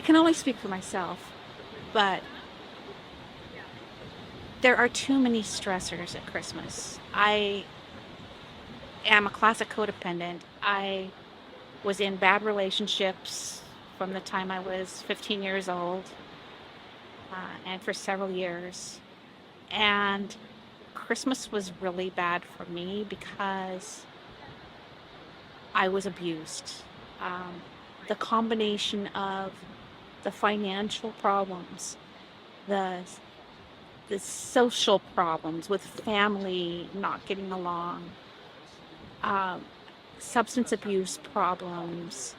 can only speak for myself, but there are too many stressors at Christmas. I am a classic codependent. I was in bad relationships from the time I was 15 years old, and for several years. And Christmas was really bad for me because I was abused. Um, the combination of the financial problems, the the social problems with family not getting along, um, substance abuse problems,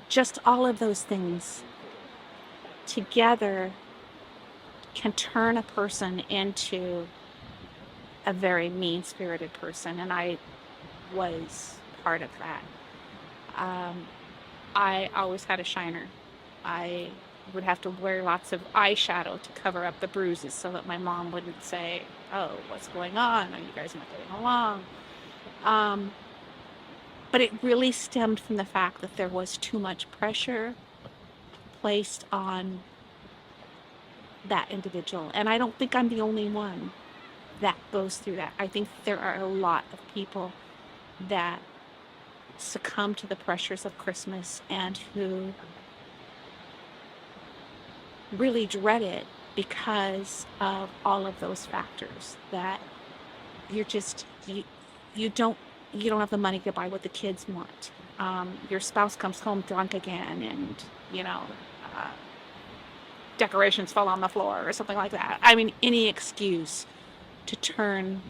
just all of those things together can turn a person into a very mean spirited person. And I was part of that. Um, I always had a shiner. I would have to wear lots of eyeshadow to cover up the bruises so that my mom wouldn't say, "Oh, what's going on? Are you guys not getting along?" Um, but it really stemmed from the fact that there was too much pressure placed on that individual. And I don't think I'm the only one that goes through that. I think there are a lot of people that succumb to the pressures of Christmas and who really dread it because of all of those factors that you're just you don't have the money to buy what the kids want. Your spouse comes home drunk again, and you know uh, decorations fall on the floor or something like that. I mean, any excuse to turn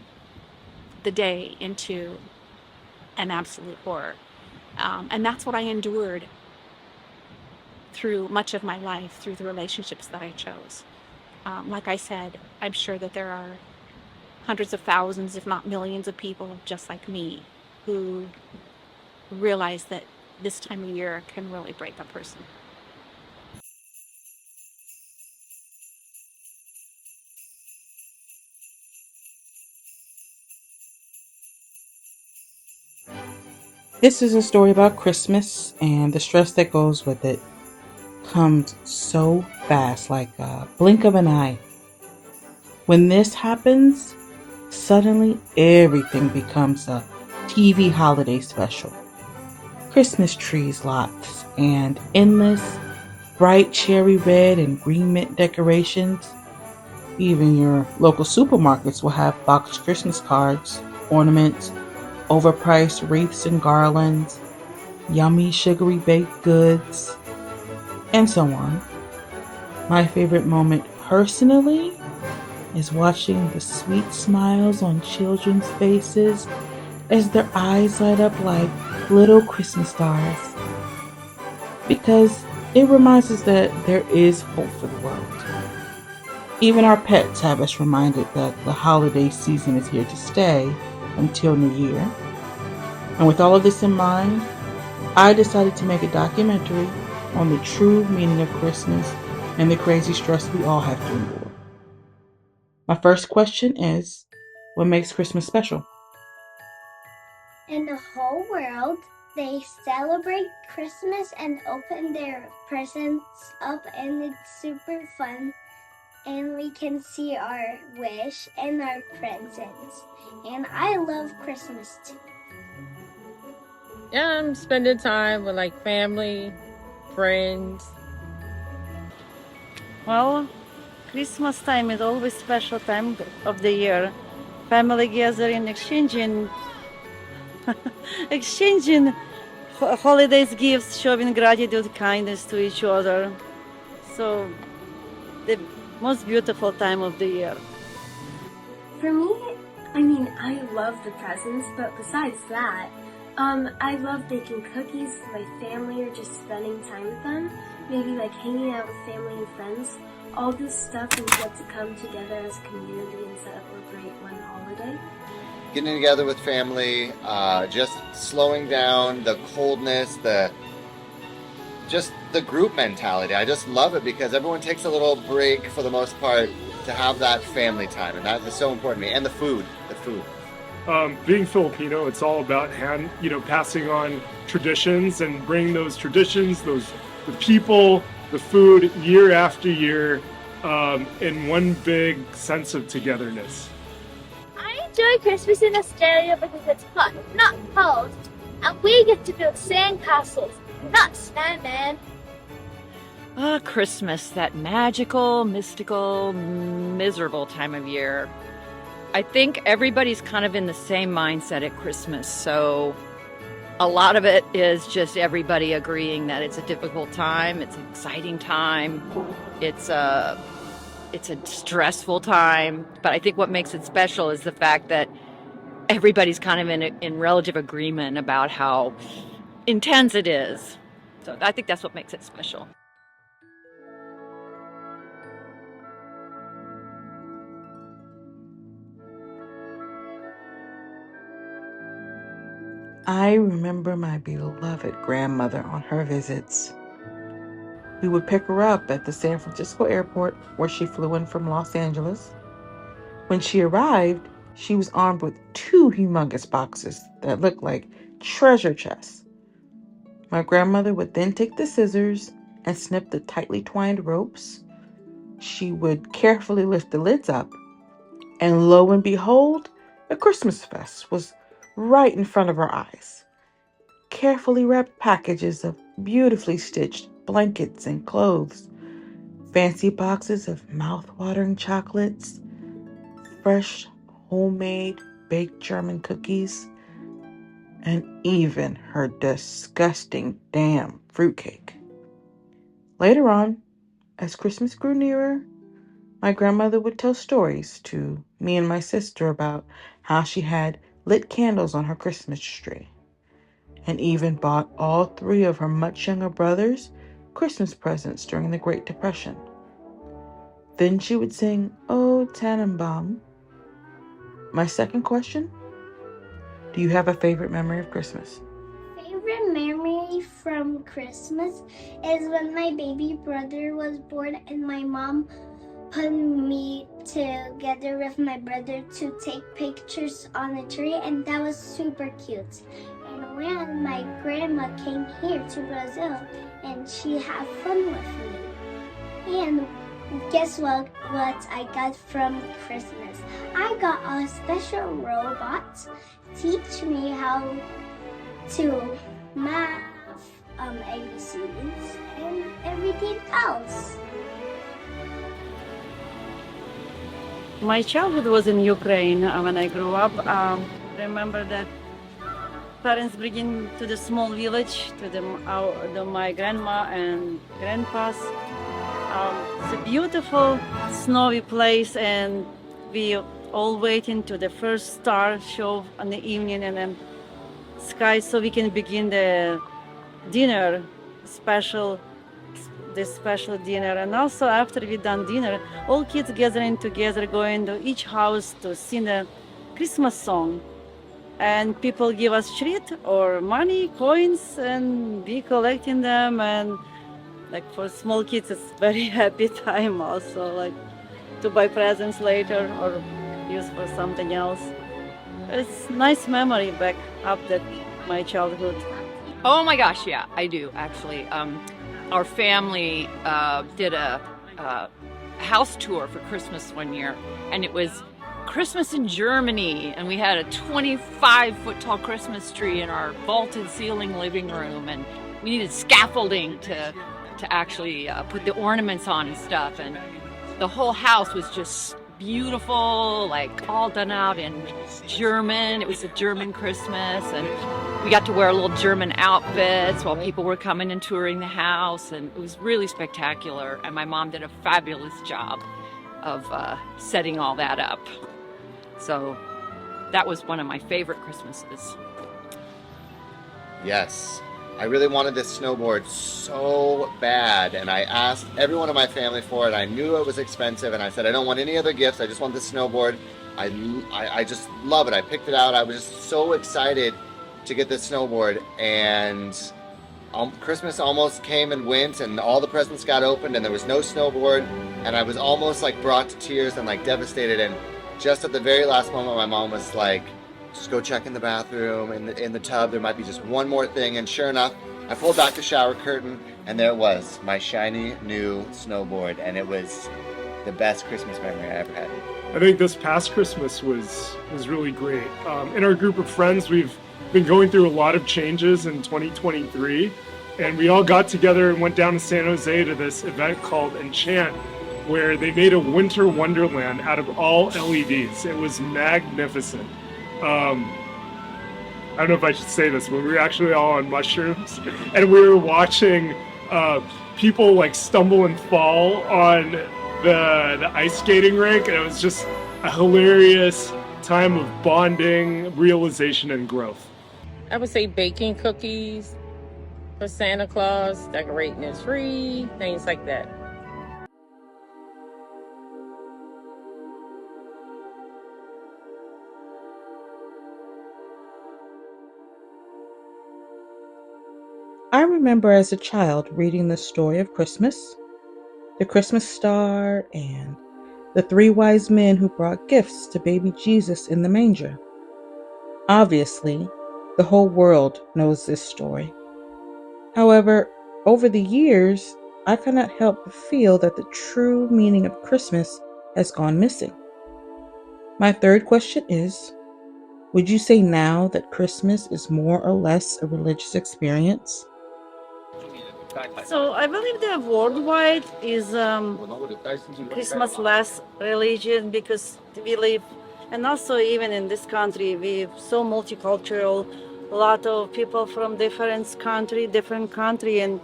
the day into an absolute horror. And that's what I endured through much of my life, through the relationships that I chose. Like I said, I'm sure that there are hundreds of thousands, if not millions, of people just like me who realize that this time of year can really break a person. This is a story about Christmas and the stress that goes with it comes so fast, like a blink of an eye. When this happens, suddenly everything becomes a TV holiday special. Christmas trees lots and endless bright cherry red and green mint decorations. Even your local supermarkets will have boxed Christmas cards, ornaments, overpriced wreaths and garlands, yummy sugary baked goods, and so on. My favorite moment personally is watching the sweet smiles on children's faces as their eyes light up like little Christmas stars because it reminds us that there is hope for the world. Even our pets have us reminded that the holiday season is here to stay until New Year. And with all of this in mind, I decided to make a documentary on the true meaning of Christmas and the crazy stress we all have to endure. My first question is, what makes Christmas special? In the whole world, they celebrate Christmas and open their presents up, and it's super fun. And we can see our wish and our presents. And I love Christmas too. Yeah, I'm spending time with like family, friends. Well, Christmas time is always special time of the year. Family gathering, exchanging holidays gifts, showing gratitude, kindness to each other. So the most beautiful time of the year. For me, I love the presents, but besides that, I love baking cookies with my family or just spending time with them. Maybe like hanging out with family and friends. All this stuff, and we get to come together as a community and celebrate one holiday. Getting together with family, just slowing down the coldness, just the group mentality. I just love it because everyone takes a little break for the most part to have that family time, and that is so important to me. And the food. Being Filipino, it's all about passing on traditions and bringing those traditions, those the people, the food, year after year, in one big sense of togetherness. I enjoy Christmas in Australia because it's hot, not cold, and we get to build sandcastles, not snowmen. Christmas, that magical, mystical, miserable time of year. I think everybody's kind of in the same mindset at Christmas, so a lot of it is just everybody agreeing that it's a difficult time, it's an exciting time, it's a stressful time, but I think what makes it special is the fact that everybody's kind of in relative agreement about how intense it is. So I think that's what makes it special. I remember my beloved grandmother on her visits. We would pick her up at the San Francisco airport where she flew in from Los Angeles. When she arrived, she was armed with 2 humongous boxes that looked like treasure chests. My grandmother would then take the scissors and snip the tightly twined ropes. She would carefully lift the lids up, and lo and behold, a Christmas fest was right in front of her eyes. Carefully wrapped packages of beautifully stitched blankets and clothes, fancy boxes of mouth-watering chocolates, fresh homemade baked German cookies, and even her disgusting damn fruitcake. Later on, as Christmas grew nearer, my grandmother would tell stories to me and my sister about how she had lit candles on her Christmas tree, and even bought all 3 of her much younger brothers Christmas presents during the Great Depression. Then she would sing, "Oh, Tannenbaum." My second question, do you have a favorite memory of Christmas? Favorite memory from Christmas is when my baby brother was born and my mom put me together with my brother to take pictures on the tree, and that was super cute. And when my grandma came here to Brazil and she had fun with me. And guess what I got from Christmas? I got a special robot teach me how to math, ABCs, and everything else. My childhood was in Ukraine when I grew up. Remember that parents bringing to the small village to my grandma and grandpa's. It's a beautiful snowy place, and we all waiting to the first star show in the evening and then sky so we can begin the dinner, this special dinner. And also after we done dinner, all kids gathering together, going to each house to sing a Christmas song. And people give us treat or money, coins, and we collecting them. And like for small kids, it's very happy time also, like to buy presents later or use for something else. It's nice memory back up that my childhood. Oh my gosh, yeah, I do actually. Our family did a house tour for Christmas one year, and it was Christmas in Germany, and we had a 25-foot tall Christmas tree in our vaulted ceiling living room, and we needed scaffolding to actually put the ornaments on and stuff, and the whole house was just beautiful, like all done out in German. It was a German Christmas, and we got to wear little German outfits while people were coming and touring the house, and it was really spectacular, and my mom did a fabulous job of setting all that up. So that was one of my favorite Christmases. Yes, I really wanted this snowboard so bad, and I asked everyone in my family for it. I knew it was expensive, and I said I don't want any other gifts. I just want this snowboard. I just love it. I picked it out. I was just so excited to get this snowboard, and Christmas almost came and went, and all the presents got opened, and there was no snowboard, and I was almost like brought to tears and like devastated. And just at the very last moment, my mom was like, just go check in the bathroom, in the tub, there might be just one more thing. And sure enough, I pulled back the shower curtain, and there it was, my shiny new snowboard, and it was the best Christmas memory I ever had. I think this past Christmas was really great. In our group of friends, we've been going through a lot of changes in 2023, and we all got together and went down to San Jose to this event called Enchant, where they made a winter wonderland out of all LEDs. It was magnificent. I don't know if I should say this, but we were actually all on mushrooms, and we were watching people like stumble and fall on the ice skating rink, and it was just a hilarious time of bonding, realization, and growth. I would say baking cookies for Santa Claus, decorating the tree, things like that. I remember as a child reading the story of Christmas, the Christmas star, and the three wise men who brought gifts to baby Jesus in the manger. Obviously, the whole world knows this story. However, over the years, I cannot help but feel that the true meaning of Christmas has gone missing. My third question is, would you say now that Christmas is more or less a religious experience? So I believe that worldwide is Christmas less religion because we live, and also even in this country, we're so multicultural. A lot of people from different country, and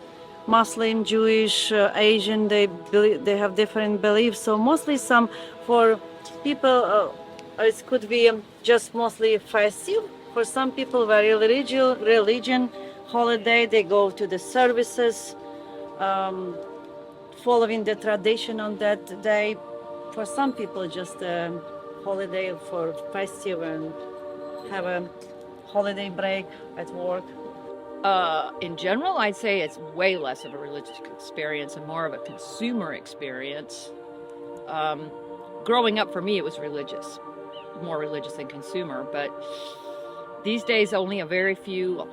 Muslim, Jewish, Asian, they have different beliefs. So mostly some for people, it could be just mostly festive. For some people, very religion holiday. They go to the services, following the tradition on that day. For some people, just a holiday for festive and have a holiday break at work. In general, I'd say it's way less of a religious experience and more of a consumer experience. Growing up for me, it was religious, more religious than consumer, but these days only a very few,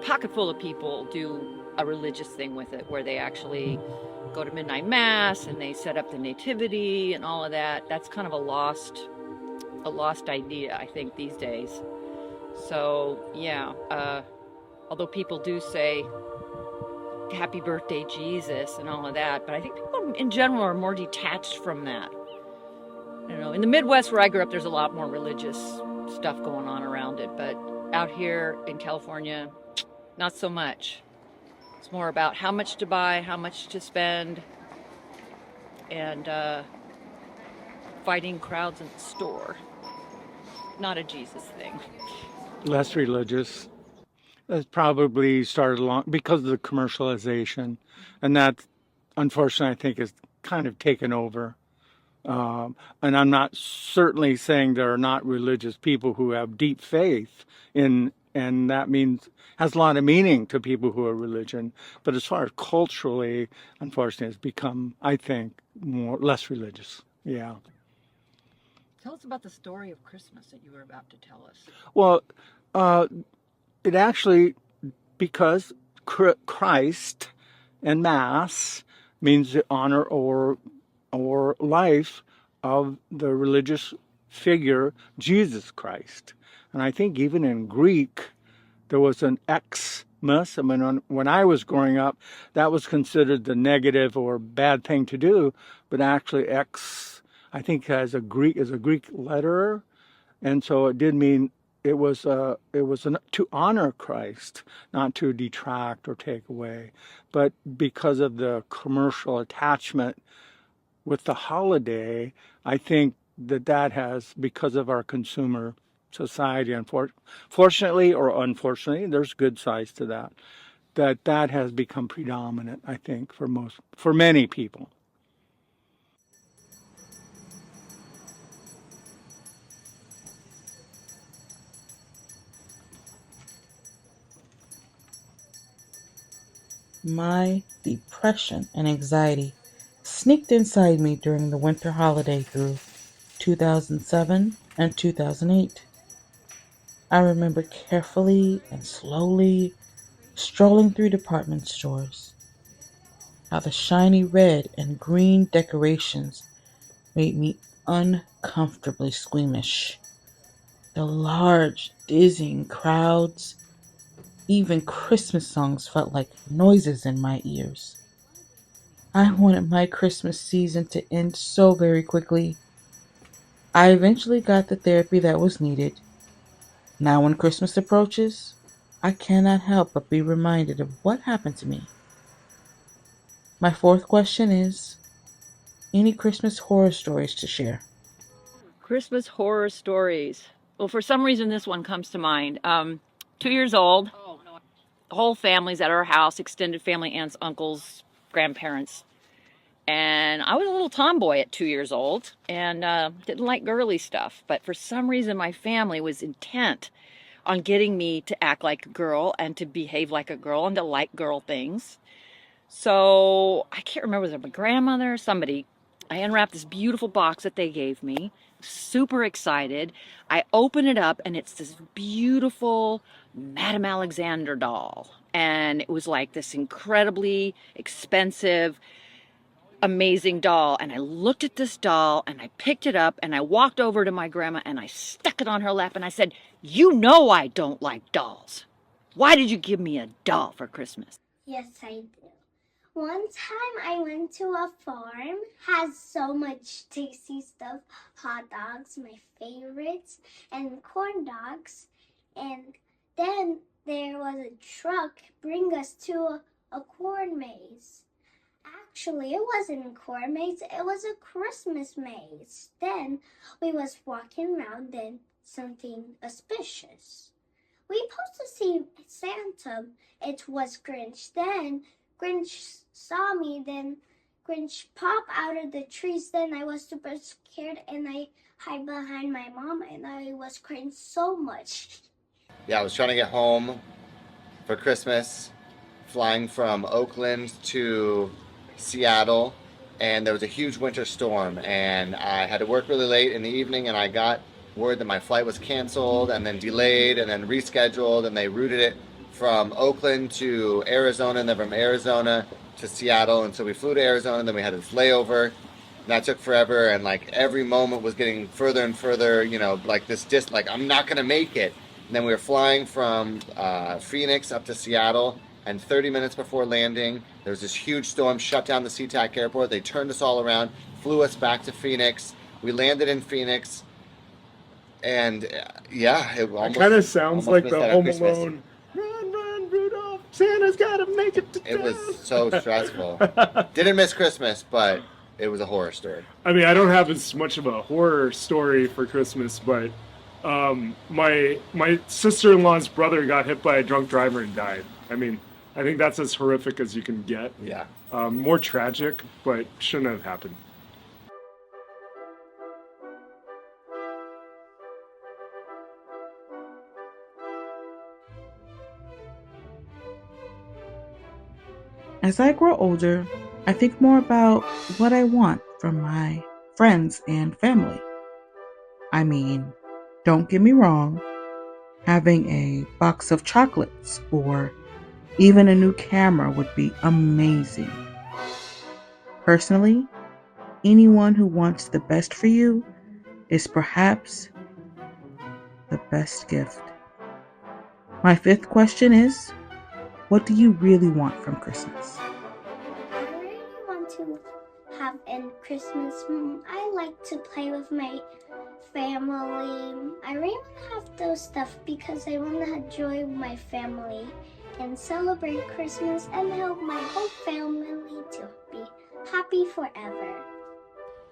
pocket full of people do a religious thing with it, where they actually go to midnight mass and they set up the nativity and all of that. That's kind of a lost idea, I think, these days. So yeah, although people do say happy birthday Jesus and all of that, but I think people in general are more detached from that. You know, in the Midwest where I grew up, there's a lot more religious stuff going on around it, but out here in California, not so much. It's more about how much to buy, how much to spend, and fighting crowds in the store. Not a Jesus thing. Less religious. That's probably started along because of the commercialization, and that, unfortunately, I think is kind of taken over. And I'm not certainly saying there are not religious people who have deep faith in, and that means has a lot of meaning to people who are religion. But as far as culturally, unfortunately, it's become, I think, less religious. Yeah. Tell us about the story of Christmas that you were about to tell us. Well, it actually, because Christ and Mass means the honor or life of the religious figure, Jesus Christ. And I think even in Greek, there was an Xmas. I mean, when I was growing up, that was considered the negative or bad thing to do. But actually, X, I think, is a Greek letter, and so it did mean it was to honor Christ, not to detract or take away. But because of the commercial attachment with the holiday, I think that has, because of our consumer society, fortunately or unfortunately, there's good sides to that has become predominant, I think, for many people. My depression and anxiety sneaked inside me during the winter holiday through 2007 and 2008. I remember carefully and slowly strolling through department stores. How the shiny red and green decorations made me uncomfortably squeamish. The large, dizzying crowds, even Christmas songs felt like noises in my ears. I wanted my Christmas season to end so very quickly. I eventually got the therapy that was needed. Now, when Christmas approaches, I cannot help but be reminded of what happened to me. My fourth question is, any Christmas horror stories to share? Christmas horror stories. Well, for some reason, this one comes to mind. 2 years old, the whole family's at our house, extended family, aunts, uncles, grandparents. And I was a little tomboy at 2 years old and didn't like girly stuff. But for some reason, my family was intent on getting me to act like a girl and to behave like a girl and to like girl things. So I can't remember, was it my grandmother or somebody? I unwrapped this beautiful box that they gave me. Super excited. I open it up and it's this beautiful Madame Alexander doll. And it was like this incredibly expensive, amazing doll. And I looked at this doll and I picked it up and I walked over to my grandma and I stuck it on her lap and I said, "You know I don't like dolls. Why did you give me a doll for Christmas?" Yes, I do. One time I went to a farm, has so much tasty stuff, hot dogs, my favorites, and corn dogs. And then there was a truck bring us to a corn maze. Actually, it wasn't a corn maze, it was a Christmas maze. Then we was walking around and something suspicious. We supposed to see Santa. It was Grinch. Then Grinch saw me. Then Grinch popped out of the trees. Then I was super scared and I hid behind my mom and I was crying so much. Yeah, I was trying to get home for Christmas, flying from Oakland to Seattle, and there was a huge winter storm, and I had to work really late in the evening, and I got word that my flight was canceled and then delayed and then rescheduled, and they routed it from Oakland to Arizona and then from Arizona to Seattle. And so we flew to Arizona, and then we had this layover, and that took forever, and like every moment was getting further and further, you know, like like I'm not gonna make it. And then we were flying from Phoenix up to Seattle, and 30 minutes before landing, there was this huge storm, shut down the SeaTac airport. They turned us all around, flew us back to Phoenix. We landed in Phoenix, and yeah, it almost kind of sounds like missed the out on Home Christmas. Alone. Run, run, Rudolph! Santa's gotta make it to It was town." so stressful. Didn't miss Christmas, but it was a horror story. I mean, I don't have as much of a horror story for Christmas, but my sister-in-law's brother got hit by a drunk driver and died. I mean, I think that's as horrific as you can get. Yeah. More tragic, but shouldn't have happened. As I grow older, I think more about what I want from my friends and family. I mean, don't get me wrong, having a box of chocolates or even a new camera would be amazing. Personally, anyone who wants the best for you is perhaps the best gift. My fifth question is, what do you really want from Christmas? I really want to have a Christmas. I like to play with my family. I really want to have those stuff because I want to enjoy my family and celebrate Christmas and help my whole family to be happy forever.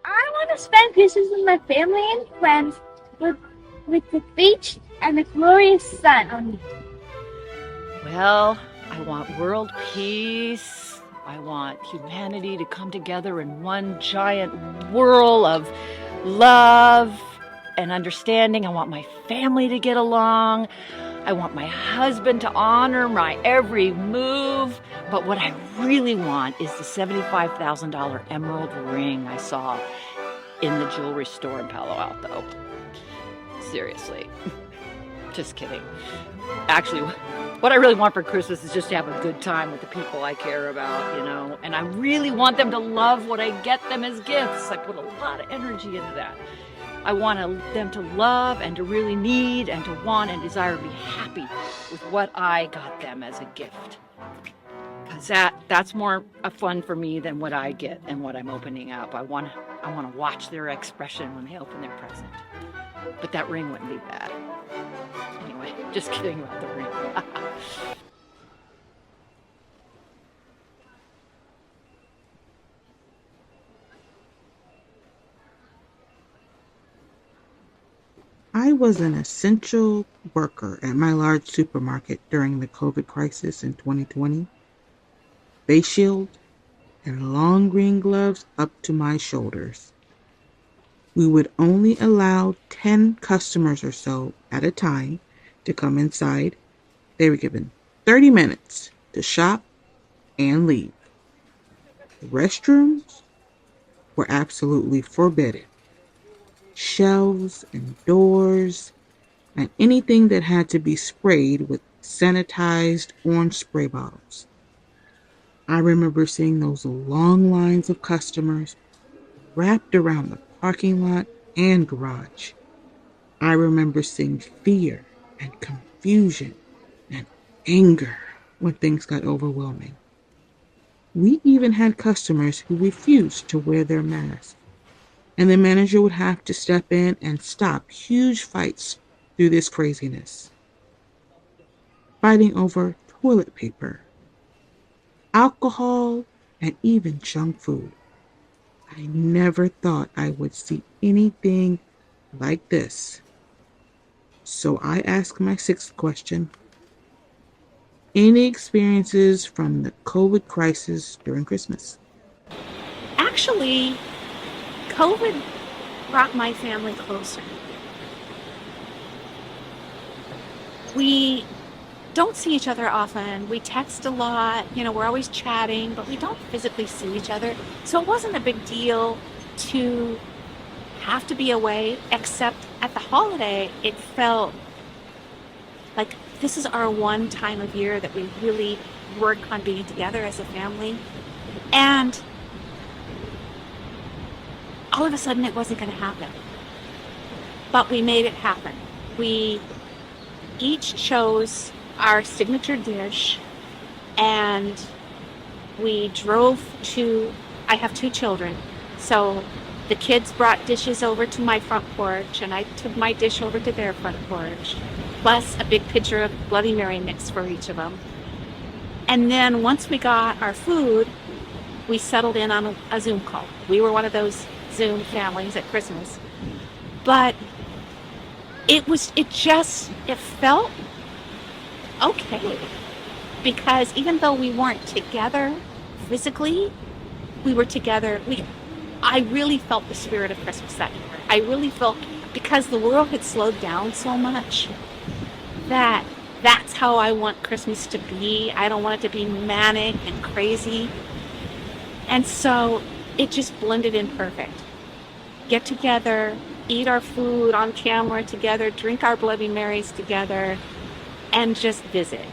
I want to spend Christmas with my family and friends with the beach and the glorious sun on me. Well, I want world peace. I want humanity to come together in one giant whirl of love and understanding. I want my family to get along. I want my husband to honor my every move. But what I really want is the $75,000 emerald ring I saw in the jewelry store in Palo Alto. Seriously. Just kidding. Actually, what I really want for Christmas is just to have a good time with the people I care about, you know, and I really want them to love what I get them as gifts. I put a lot of energy into that. I want them to love and to really need and to want and desire to be happy with what I got them as a gift. Because that's more fun for me than what I get and what I'm opening up. I want to watch their expression when they open their present. But that ring wouldn't be bad. Anyway, just kidding about the ring. I was an essential worker at my large supermarket during the COVID crisis in 2020. Face shield and long green gloves up to my shoulders. We would only allow 10 customers or so at a time to come inside. They were given 30 minutes to shop and leave. The restrooms were absolutely forbidden. Shelves and doors and anything that had to be sprayed with sanitized orange spray bottles. I remember seeing those long lines of customers wrapped around the parking lot and garage. I remember seeing fear and confusion and anger when things got overwhelming. We even had customers who refused to wear their masks, and the manager would have to step in and stop huge fights through this craziness. Fighting over toilet paper, alcohol, and even junk food. I never thought I would see anything like this. So I asked my sixth question. Any experiences from the COVID crisis during Christmas? Actually, COVID brought my family closer. We don't see each other often. We text a lot, we're always chatting, but we don't physically see each other. So it wasn't a big deal to have to be away, except at the holiday, it felt like this is our one time of year that we really work on being together as a family. And all of a sudden it wasn't going to happen. But we made it happen. We each chose our signature dish, and we drove to, I have 2 children, so the kids brought dishes over to my front porch, and I took my dish over to their front porch, plus a big pitcher of Bloody Mary mix for each of them. And then once we got our food, we settled in on a Zoom call. We were one of those Zoom families at Christmas. But it felt okay, because even though we weren't together physically, we were together. I really felt the spirit of Christmas that year. I really felt, because the world had slowed down so much, that's how I want Christmas to be. I don't want it to be manic and crazy. And so it just blended in perfect. Get together, eat our food on camera together, drink our Bloody Marys together, and just visit.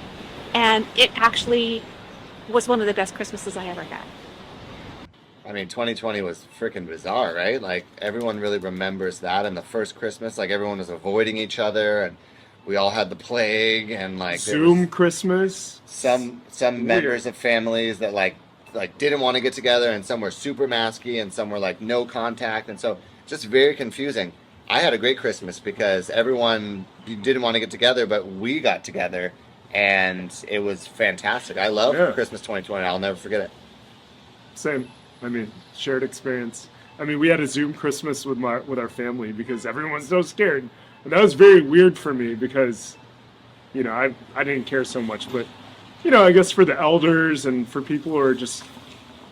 And it actually was one of the best Christmases I ever had. I mean, 2020 was freaking bizarre, right? Like, everyone really remembers that. And the first Christmas, like, everyone was avoiding each other, and we all had the plague, and like Zoom Christmas. Some members of families that like didn't want to get together, and some were super masky, and some were like no contact, and so just very confusing. I had a great Christmas because everyone didn't want to get together, but we got together, and it was fantastic. I love Christmas 2020. I'll never forget it. Same. I mean, shared experience. I mean, we had a Zoom Christmas with our family because everyone was so scared. And that was very weird for me because, I didn't care so much. But, I guess for the elders and for people who are just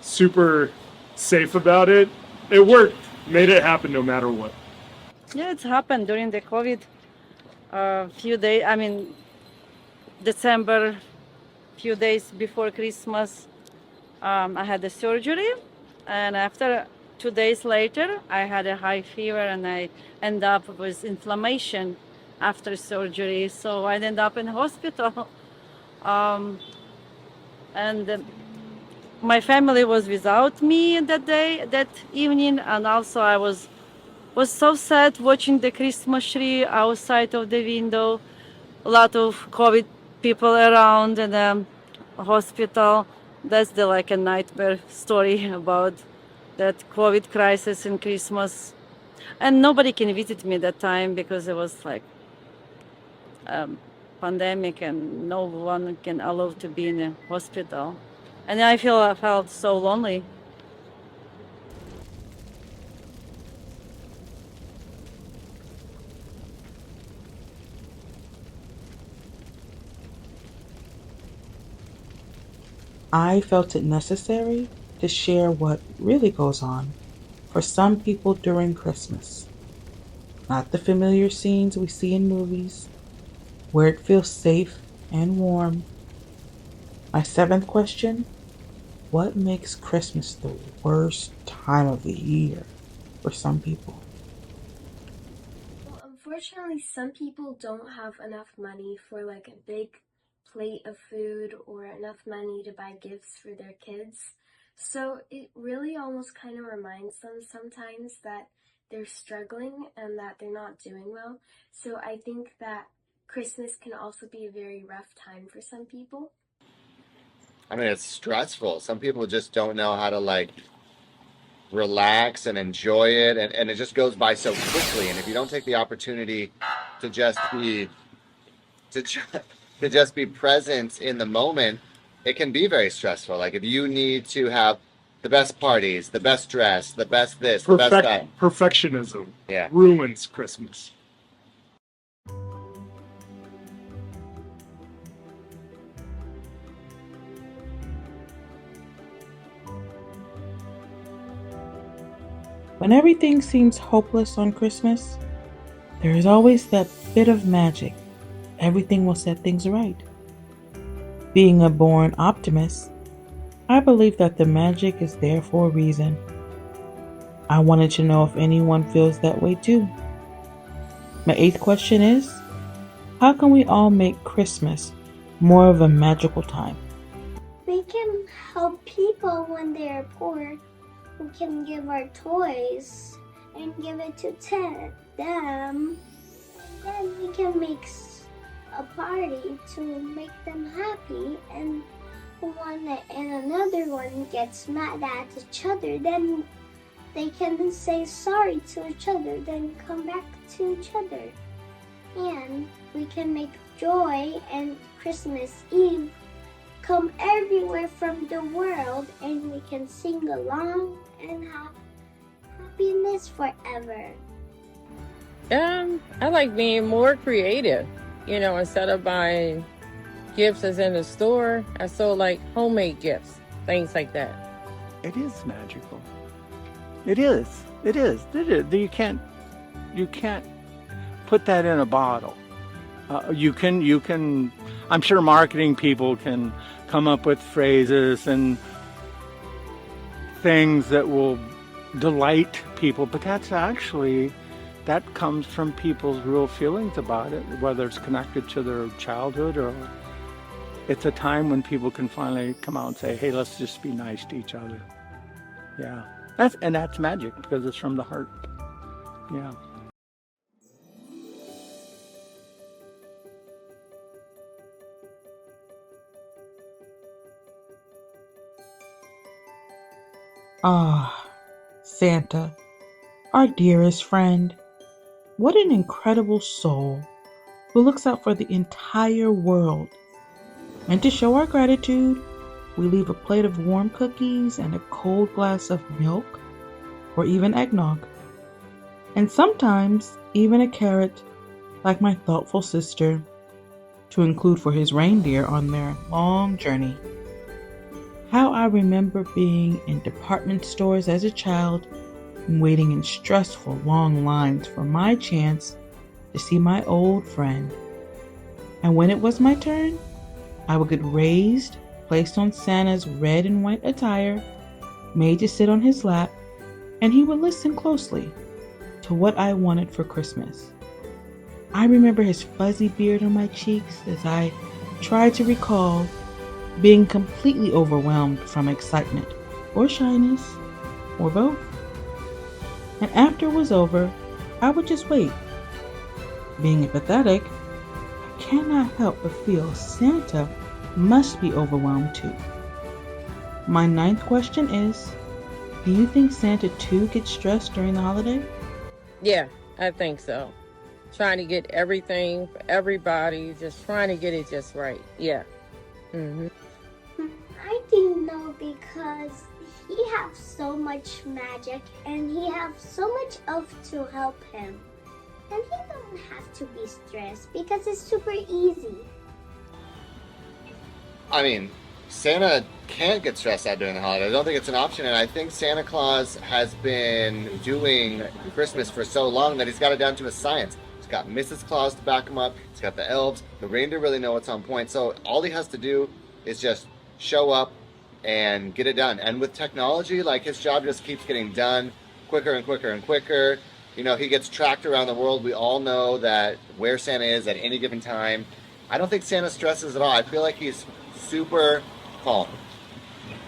super safe about it, it worked. Made it happen no matter what. Yeah, it's happened during the COVID. Few days, December, few days before Christmas, I had the surgery, and after 2 days later, I had a high fever, and I ended up with inflammation after surgery. So I ended up in hospital. Um, and my family was without me that evening, and also I was so sad watching the Christmas tree outside of the window. A lot of COVID people around in the hospital. That's the like a nightmare story about that COVID crisis in Christmas. And nobody can visit me that time because it was like pandemic and no one can allow to be in a hospital. And I felt so lonely. I felt it necessary to share what really goes on for some people during Christmas. Not the familiar scenes we see in movies, where it feels safe and warm. My seventh question: what makes Christmas the worst time of the year for some people? Well, unfortunately, some people don't have enough money for like a big plate of food or enough money to buy gifts for their kids. So it really almost kind of reminds them sometimes that they're struggling and that they're not doing well. So I think that Christmas can also be a very rough time for some people. I mean, it's stressful. Some people just don't know how to like relax and enjoy it, and it just goes by so quickly. And if you don't take the opportunity to just be to, to just be present in the moment, it can be very stressful. Like if you need to have the best parties, the best dress, the best this, the best that. Perfectionism Yeah. ruins Christmas. When everything seems hopeless on Christmas, there is always that bit of magic. Everything will set things right. Being a born optimist, I believe that the magic is there for a reason. I wanted to know if anyone feels that way too. My eighth question is: how can we all make Christmas more of a magical time? We can help people when they are poor. We can give our toys and give it to them. And then we can make a party to make them happy. And another one gets mad at each other, then they can say sorry to each other, then come back to each other. And we can make joy and Christmas Eve come everywhere from the world, and we can sing along and have happiness forever. I like being more creative. Instead of buying gifts as in the store, I sold like homemade gifts, things like that. It is magical. It is. It is. It is. You can't put that in a bottle. You can. I'm sure marketing people can come up with phrases and things that will delight people, but that comes from people's real feelings about it, whether it's connected to their childhood or it's a time when people can finally come out and say, hey, let's just be nice to each other. Yeah. That's magic because it's from the heart. Yeah. Ah, Santa, our dearest friend. What an incredible soul who looks out for the entire world. And to show our gratitude, we leave a plate of warm cookies and a cold glass of milk, or even eggnog. And sometimes even a carrot, like my thoughtful sister, to include for his reindeer on their long journey. How I remember being in department stores as a child and waiting in stressful long lines for my chance to see my old friend. And when it was my turn, I would get raised, placed on Santa's red and white attire, made to sit on his lap, and he would listen closely to what I wanted for Christmas. I remember his fuzzy beard on my cheeks as I tried to recall being completely overwhelmed from excitement or shyness or both. And after it was over, I would just wait. Being empathetic, I cannot help but feel Santa must be overwhelmed too. My ninth question is, do you think Santa too gets stressed during the holiday? Yeah, I think so. Trying to get everything for everybody, just trying to get it just right. Yeah. Hmm. I think no, because he has so much magic and he has so much elf to help him. And he don't have to be stressed because it's super easy. I mean, Santa can't get stressed out during the holiday. I don't think it's an option, and I think Santa Claus has been doing Christmas for so long that he's got it down to a science. He's got Mrs. Claus to back him up. He's got the elves. The reindeer really know what's on point. So all he has to do is just show up and get it done. And with technology, like his job just keeps getting done quicker and quicker and quicker. You know, he gets tracked around the world. We all know that where Santa is at any given time. I don't think Santa stresses at all. I feel like he's super calm.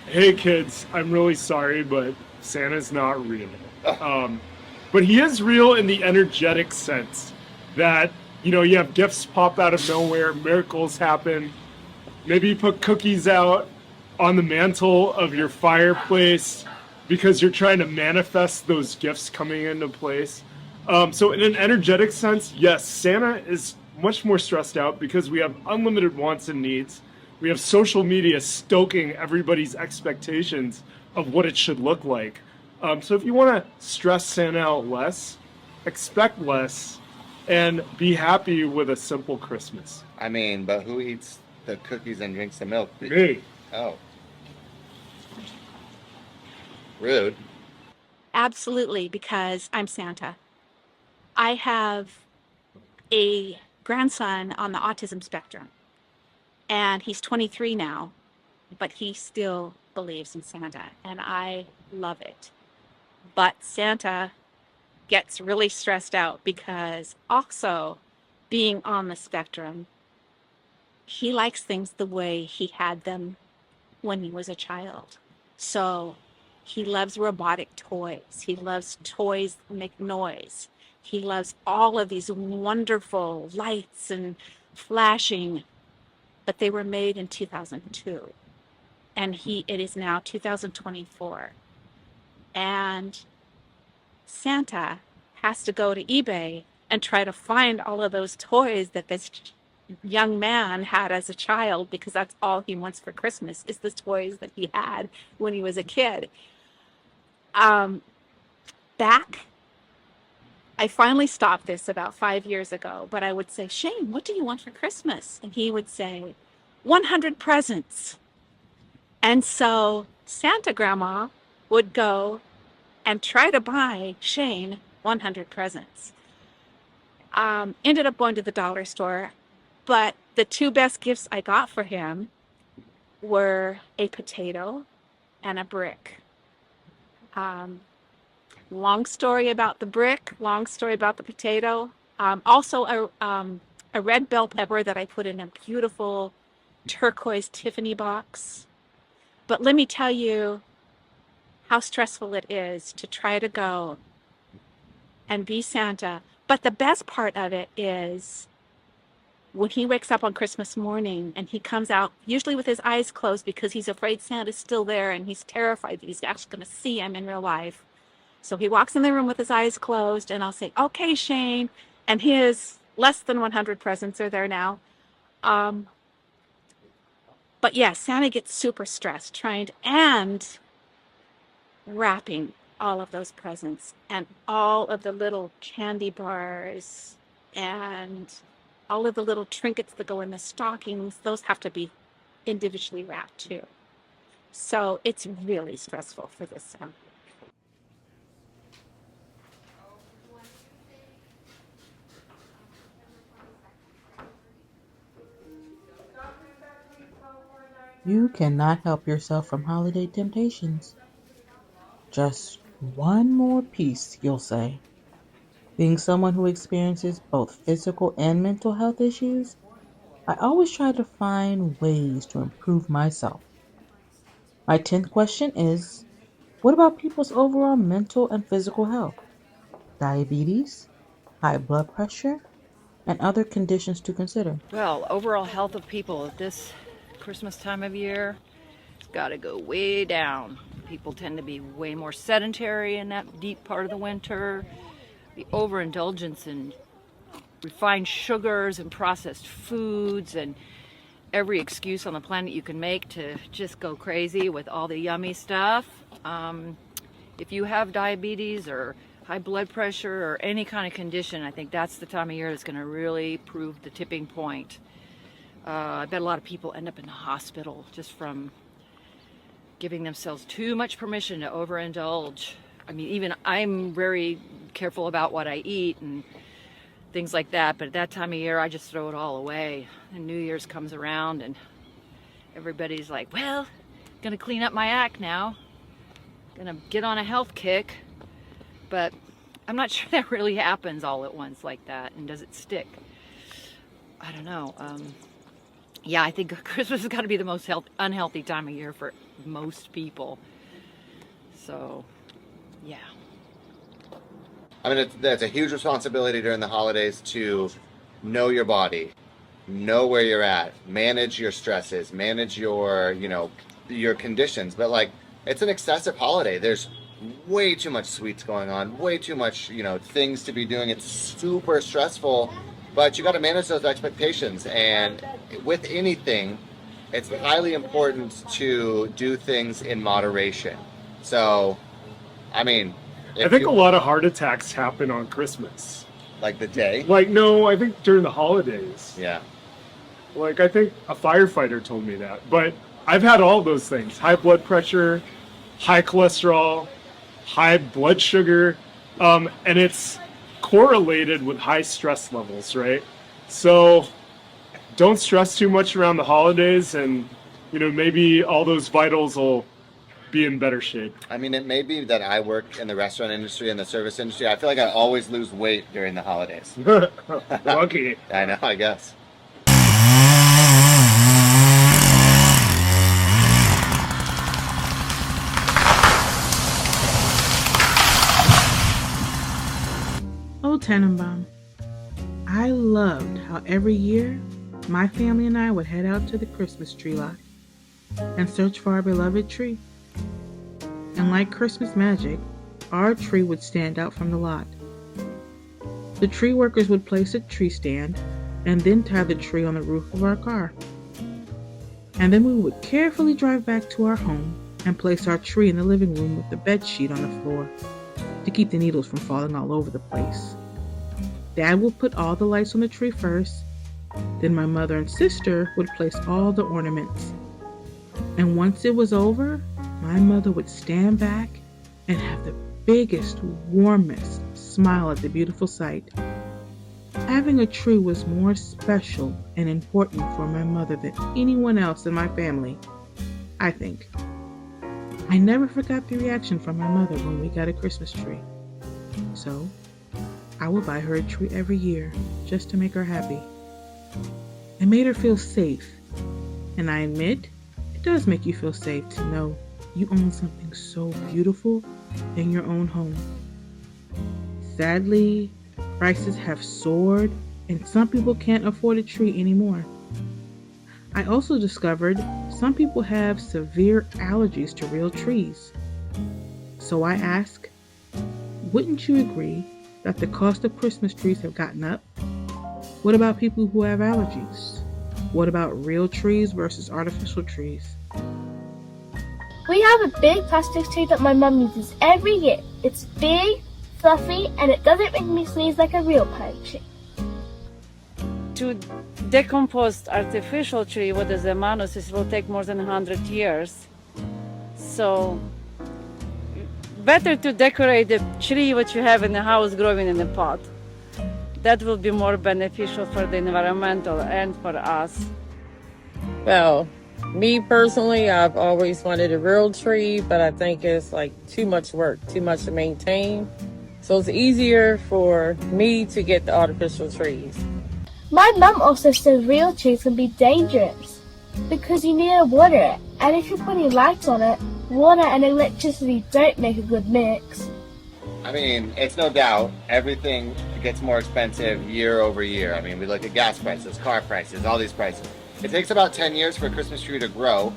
Hey kids, I'm really sorry, but Santa's not real. But he is real in the energetic sense that, you know, you have gifts pop out of nowhere, miracles happen. Maybe you put cookies out on the mantle of your fireplace because you're trying to manifest those gifts coming into place. So in an energetic sense, yes, Santa is much more stressed out because we have unlimited wants and needs. We have social media stoking everybody's expectations of what it should look like. So if you want to stress Santa out less, expect less, and be happy with a simple Christmas. I mean, but who eats the cookies and drinks the milk? Me. Oh. Rude. Absolutely, because I'm Santa. I have a grandson on the autism spectrum, and he's 23 now, but he still believes in Santa, and I love it. But Santa gets really stressed out because also being on the spectrum, he likes things the way he had them when he was a child. So he loves robotic toys. He loves toys that make noise. He loves all of these wonderful lights and flashing, but they were made in 2002. And it is now 2024. And Santa has to go to eBay and try to find all of those toys that this young man had as a child, because that's all he wants for Christmas is the toys that he had when he was a kid. Back, I finally stopped this about 5 years ago, but I would say, Shane, what do you want for Christmas? And he would say, 100 presents. And so Santa Grandma would go and try to buy Shane 100 presents. Ended up going to the dollar store, but the two best gifts I got for him were a potato and a brick. Long story about the brick, long story about the potato. Also a red bell pepper that I put in a beautiful turquoise Tiffany box. But let me tell you how stressful it is to try to go and be Santa. But the best part of it is when he wakes up on Christmas morning and he comes out, usually with his eyes closed because he's afraid Santa's still there and he's terrified that he's actually going to see him in real life. So he walks in the room with his eyes closed, and I'll say, okay, Shane. And his less than 100 presents are there now. But yeah, Santa gets super stressed trying and wrapping all of those presents and all of the little candy bars and all of the little trinkets that go in the stockings. Those have to be individually wrapped too. So it's really stressful for this Santa. You cannot help yourself from holiday temptations. Just one more piece, you'll say. Being someone who experiences both physical and mental health issues, I always try to find ways to improve myself. My 10th question is, what about people's overall mental and physical health? Diabetes, high blood pressure, and other conditions to consider. Well, overall health of people at this Christmas time of year, it's got to go way down. People tend to be way more sedentary in that deep part of the winter. The overindulgence in refined sugars and processed foods and every excuse on the planet you can make to just go crazy with all the yummy stuff. If you have diabetes or high blood pressure or any kind of condition, I think that's the time of year that's going to really prove the tipping point. I bet a lot of people end up in the hospital just from giving themselves too much permission to overindulge. I mean, even I'm very careful about what I eat and things like that, but at that time of year I just throw it all away. And New Year's comes around and everybody's like, well, gonna clean up my act now, gonna get on a health kick. But I'm not sure that really happens all at once like that. And does it stick? I don't know. Yeah, I think Christmas has got to be the most unhealthy time of year for most people. So, yeah. I mean, that's a huge responsibility during the holidays to know your body, know where you're at, manage your stresses, manage your, your conditions. But like, it's an excessive holiday. There's way too much sweets going on, way too much, things to be doing. It's super stressful, but you got to manage those expectations. And with anything, it's highly important to do things in moderation. So, I mean, I think a lot of heart attacks happen on Christmas. Like the day? Like, no, I think during the holidays. Yeah. Like, I think a firefighter told me that. But I've had all those things. High blood pressure, high cholesterol, high blood sugar, and it's correlated with high stress levels, right? So don't stress too much around the holidays, and maybe all those vitals will be in better shape. I mean, it may be that I work in the restaurant industry and the service industry. I feel like I always lose weight during the holidays. Lucky. I know, I guess. Oh, Tannenbaum, I loved how every year my family and I would head out to the Christmas tree lot and search for our beloved tree. And like Christmas magic, our tree would stand out from the lot. The tree workers would place a tree stand and then tie the tree on the roof of our car. And then we would carefully drive back to our home and place our tree in the living room with the bed sheet on the floor to keep the needles from falling all over the place. Dad would put all the lights on the tree first, then my mother and sister would place all the ornaments. And once it was over, my mother would stand back and have the biggest, warmest smile at the beautiful sight. Having a tree was more special and important for my mother than anyone else in my family, I think. I never forgot the reaction from my mother when we got a Christmas tree. So, I would buy her a tree every year just to make her happy. It made her feel safe. And I admit, it does make you feel safe to know you own something so beautiful in your own home. Sadly, prices have soared and some people can't afford a tree anymore. I also discovered some people have severe allergies to real trees. So I ask, wouldn't you agree that the cost of Christmas trees have gotten up? What about people who have allergies? What about real trees versus artificial trees? We have a big plastic tree that my mom uses every year. It's big, fluffy, and it doesn't make me sneeze like a real pine tree. To decompose artificial tree, what is the manus, will take more than 100 years. So better to decorate the tree what you have in the house growing in a pot. That will be more beneficial for the environmental and for us. Well, me personally, I've always wanted a real tree, but I think it's like too much work, too much to maintain. So it's easier for me to get the artificial trees. My mum also says real trees can be dangerous because you need to water it, and if you're putting lights on it, water and electricity don't make a good mix. I mean, it's no doubt everything gets more expensive year over year. I mean, we look at gas prices, car prices, all these prices. It takes about 10 years for a Christmas tree to grow,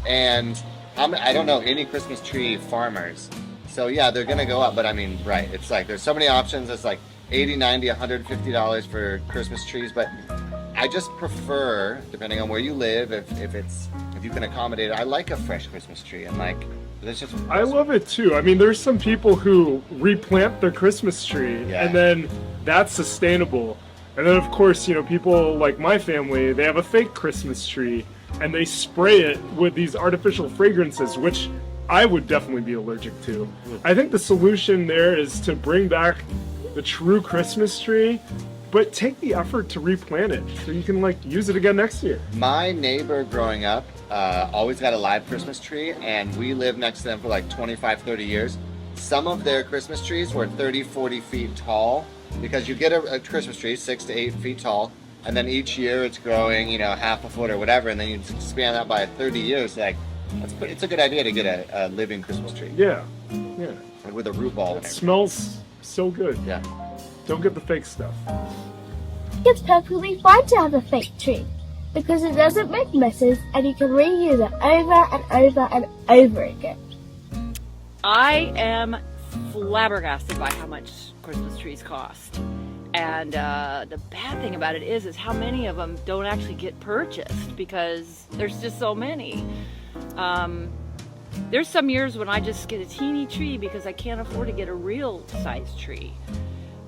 and I don't know any Christmas tree farmers. So yeah, they're gonna go up, but I mean, right, it's like there's so many options. It's like $80, $90, $150 for Christmas trees, but I just prefer, depending on where you live, if you can accommodate it. I like a fresh Christmas tree, and like it's just. I love it too. I mean, there's some people who replant their Christmas tree, Yeah. and then that's sustainable. And then, of course, you know, people like my family, they have a fake Christmas tree, and they spray it with these artificial fragrances, which I would definitely be allergic to. I think the solution there is to bring back the true Christmas tree, but take the effort to replant it so you can like use it again next year. My neighbor growing up always got a live Christmas tree, and we lived next to them for like 25, 30 years. Some of their Christmas trees were 30, 40 feet tall, because you get a Christmas tree 6 to 8 feet tall, and then each year it's growing, you know, half a foot or whatever, and then you expand that by 30 years. Like, it's a good idea to get a living Christmas tree. Yeah, Like with a root ball. It smells so good. Yeah. Don't get the fake stuff. It's perfectly fine to have a fake tree because it doesn't make messes and you can reuse it over and over and over again. I am flabbergasted by how much Christmas trees cost. And the bad thing about it is how many of them don't actually get purchased because there's just so many. There's some years when I just get a teeny tree because I can't afford to get a real size tree.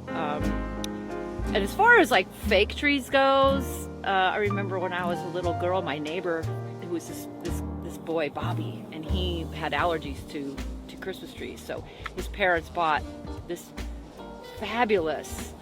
And as far as like fake trees goes, I remember when I was a little girl, my neighbor, who was this boy, Bobby, and he had allergies to Christmas trees. So his parents bought this fabulous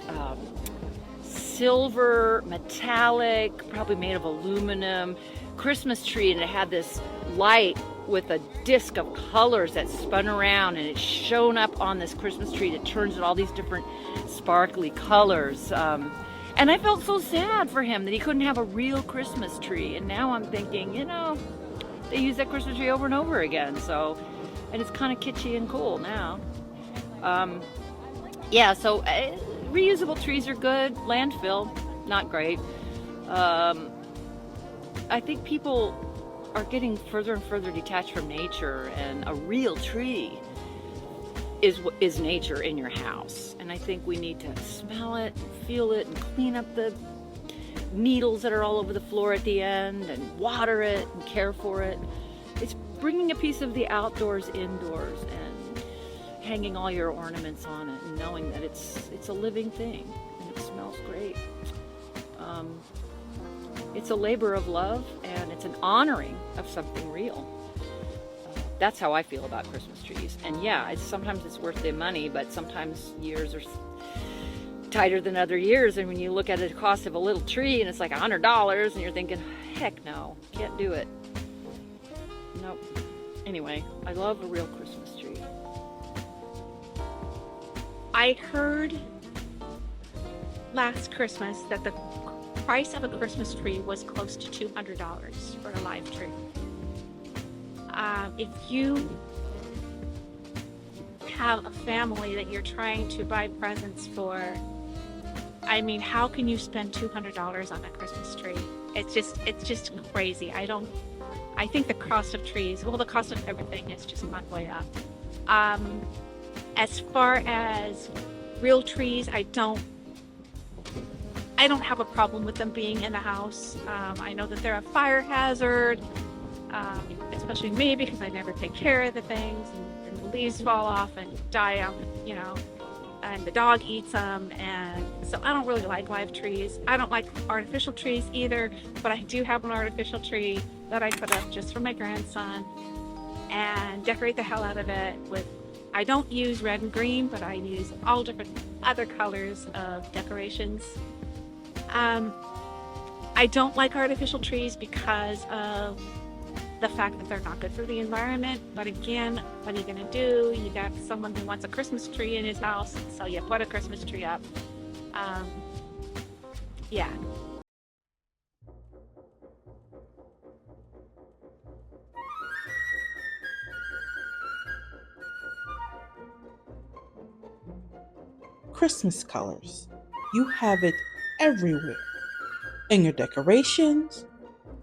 silver, metallic, probably made of aluminum Christmas tree, and it had this light with a disc of colors that spun around, and it shone up on this Christmas tree that turns in all these different sparkly colors. And I felt so sad for him that he couldn't have a real Christmas tree. And now I'm thinking, you know, they use that Christmas tree over and over again. So, and it's kind of kitschy and cool now. Yeah, so reusable trees are good. Landfill, not great. I think people are getting further and further detached from nature, and a real tree is nature in your house. And I think we need to smell it, feel it, and clean up the needles that are all over the floor at the end, and water it and care for it. It's bringing a piece of the outdoors indoors and hanging all your ornaments on it and knowing that it's a living thing and it smells great. It's a labor of love, and it's an honoring of something real. That's how I feel about Christmas trees. And yeah, sometimes it's worth the money, but sometimes years are tighter than other years. And when you look at the cost of a little tree and it's like $100, and you're thinking, heck no, can't do it. Nope. Anyway, I love a real Christmas tree. I heard last Christmas that the price of a Christmas tree was close to $200 for a live tree. If you have a family that you're trying to buy presents for, I mean, how can you spend $200 on a Christmas tree? It's just crazy. I think the cost of trees, well, the cost of everything has just gone way up. As far as real trees, I don't have a problem with them being in the house. I know that they're a fire hazard, especially me, because I never take care of the things, and the leaves fall off and die out, you know, and the dog eats them, and so I don't really like live trees. I don't like artificial trees either, but I do have an artificial tree that I put up just for my grandson and decorate the hell out of it with, I don't use red and green, but I use all different other colors of decorations. I don't like artificial trees because of the fact that they're not good for the environment. But again, what are you going to do? You got someone who wants a Christmas tree in his house, so you put a Christmas tree up. Um, yeah. Christmas colors. You have it everywhere. In your decorations,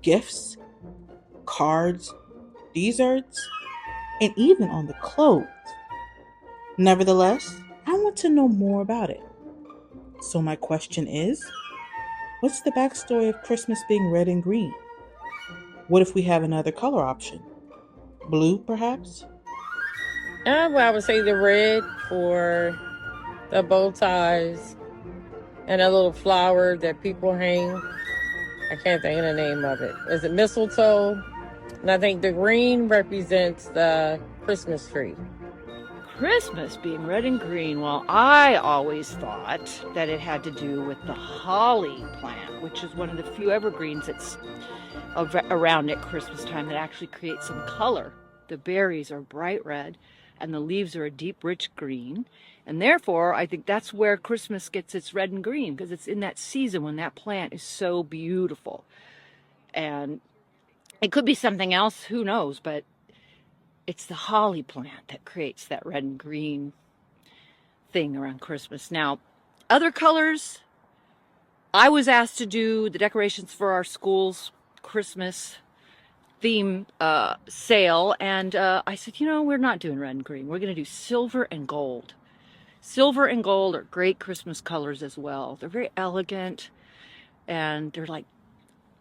gifts, cards, desserts, and even on the clothes. Nevertheless, I want to know more about it. So my question is, what's the backstory of Christmas being red and green? What if we have another color option? Blue, perhaps? Well, I would say the red for the bow ties and a little flower that people hang. I can't think of the name of it. Is it mistletoe? And I think the green represents the Christmas tree. Christmas being red and green, well, I always thought that it had to do with the holly plant, which is one of the few evergreens that's around at Christmas time that actually creates some color. The berries are bright red and the leaves are a deep, rich green. And therefore, I think that's where Christmas gets its red and green, because it's in that season when that plant is so beautiful. And it could be something else, who knows, but it's the holly plant that creates that red and green thing around Christmas. Now, other colors, I was asked to do the decorations for our school's Christmas theme sale, and I said, we're not doing red and green. We're going to do silver and gold. Silver and gold are great Christmas colors as well. They're very elegant, and they're like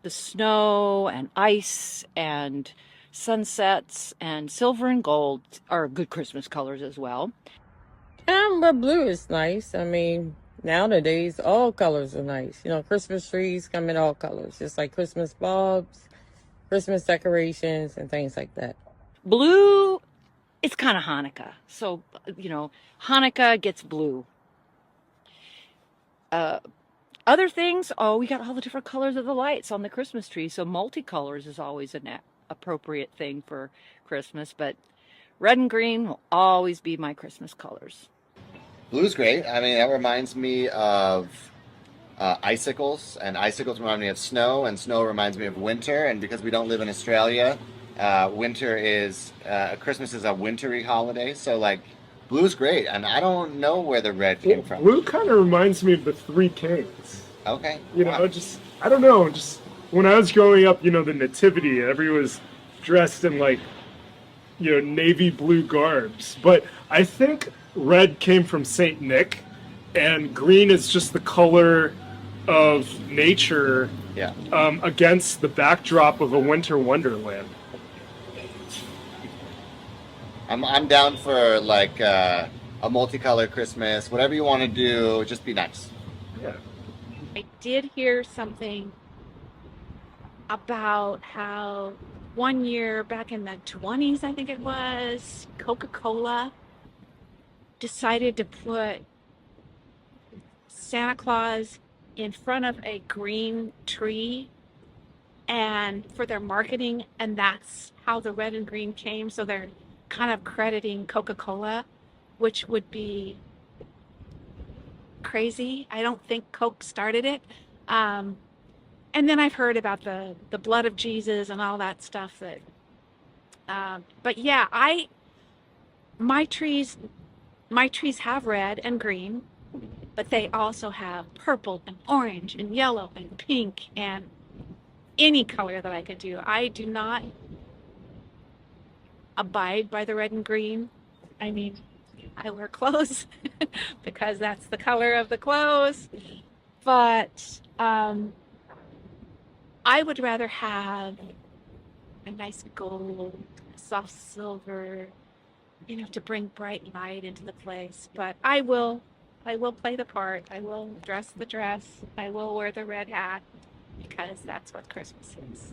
the snow and ice and sunsets, and silver and gold are good Christmas colors as well. But blue is nice. I mean, nowadays, all colors are nice. Christmas trees come in all colors, just like Christmas bulbs, Christmas decorations, and things like that. Blue, it's kind of Hanukkah. So, Hanukkah gets blue. Other things, we got all the different colors of the lights on the Christmas tree. So multicolors is always an appropriate thing for Christmas. But red and green will always be my Christmas colors. Blue's great. I mean, that reminds me of icicles, and icicles remind me of snow, and snow reminds me of winter. And because we don't live in Australia, Christmas is a wintry holiday. So, blue's great, and I don't know where the red came from. Blue kind of reminds me of the Three Kings. Okay. I don't know, just when I was growing up, the nativity, everyone was dressed in navy blue garbs. But I think red came from Saint Nick, and green is just the color of nature against the backdrop of a winter wonderland. I'm down for a multicolored Christmas. Whatever you want to do, just be nice. Yeah. I did hear something about how one year back in the 20s, I think it was, Coca-Cola decided to put Santa Claus in front of a green tree and for their marketing, and that's how the red and green came. So they're kind of crediting Coca-Cola, which would be crazy. I don't think Coke started it. And then I've heard about the blood of Jesus and all that stuff. But yeah, my trees have red and green, but they also have purple and orange and yellow and pink and any color that I could do. I do not abide by the red and green. I mean, I wear clothes because that's the color of the clothes, but I would rather have a nice gold, soft silver, to bring bright light into the place. But I will play the part. I will dress the dress. I will wear the red hat, because that's what Christmas is.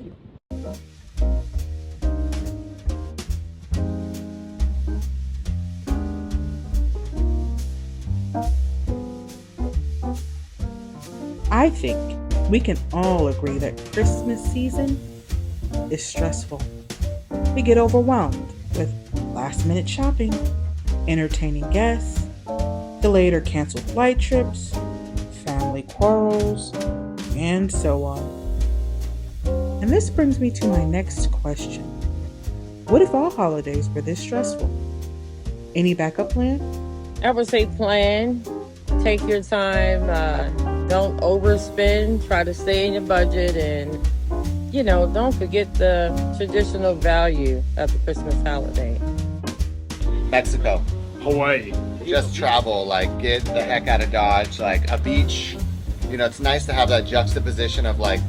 I think we can all agree that Christmas season is stressful. we get overwhelmed with last minute shopping, entertaining guests, delayed or canceled flight trips, family quarrels, and so on. And this brings me to my next question. What if all holidays were this stressful? Any backup plan? I would say plan, take your time, don't overspend, try to stay in your budget, and don't forget the traditional value of the Christmas holiday. Mexico. Hawaii. Just travel, like get the heck out of Dodge, like a beach. It's nice to have that juxtaposition of like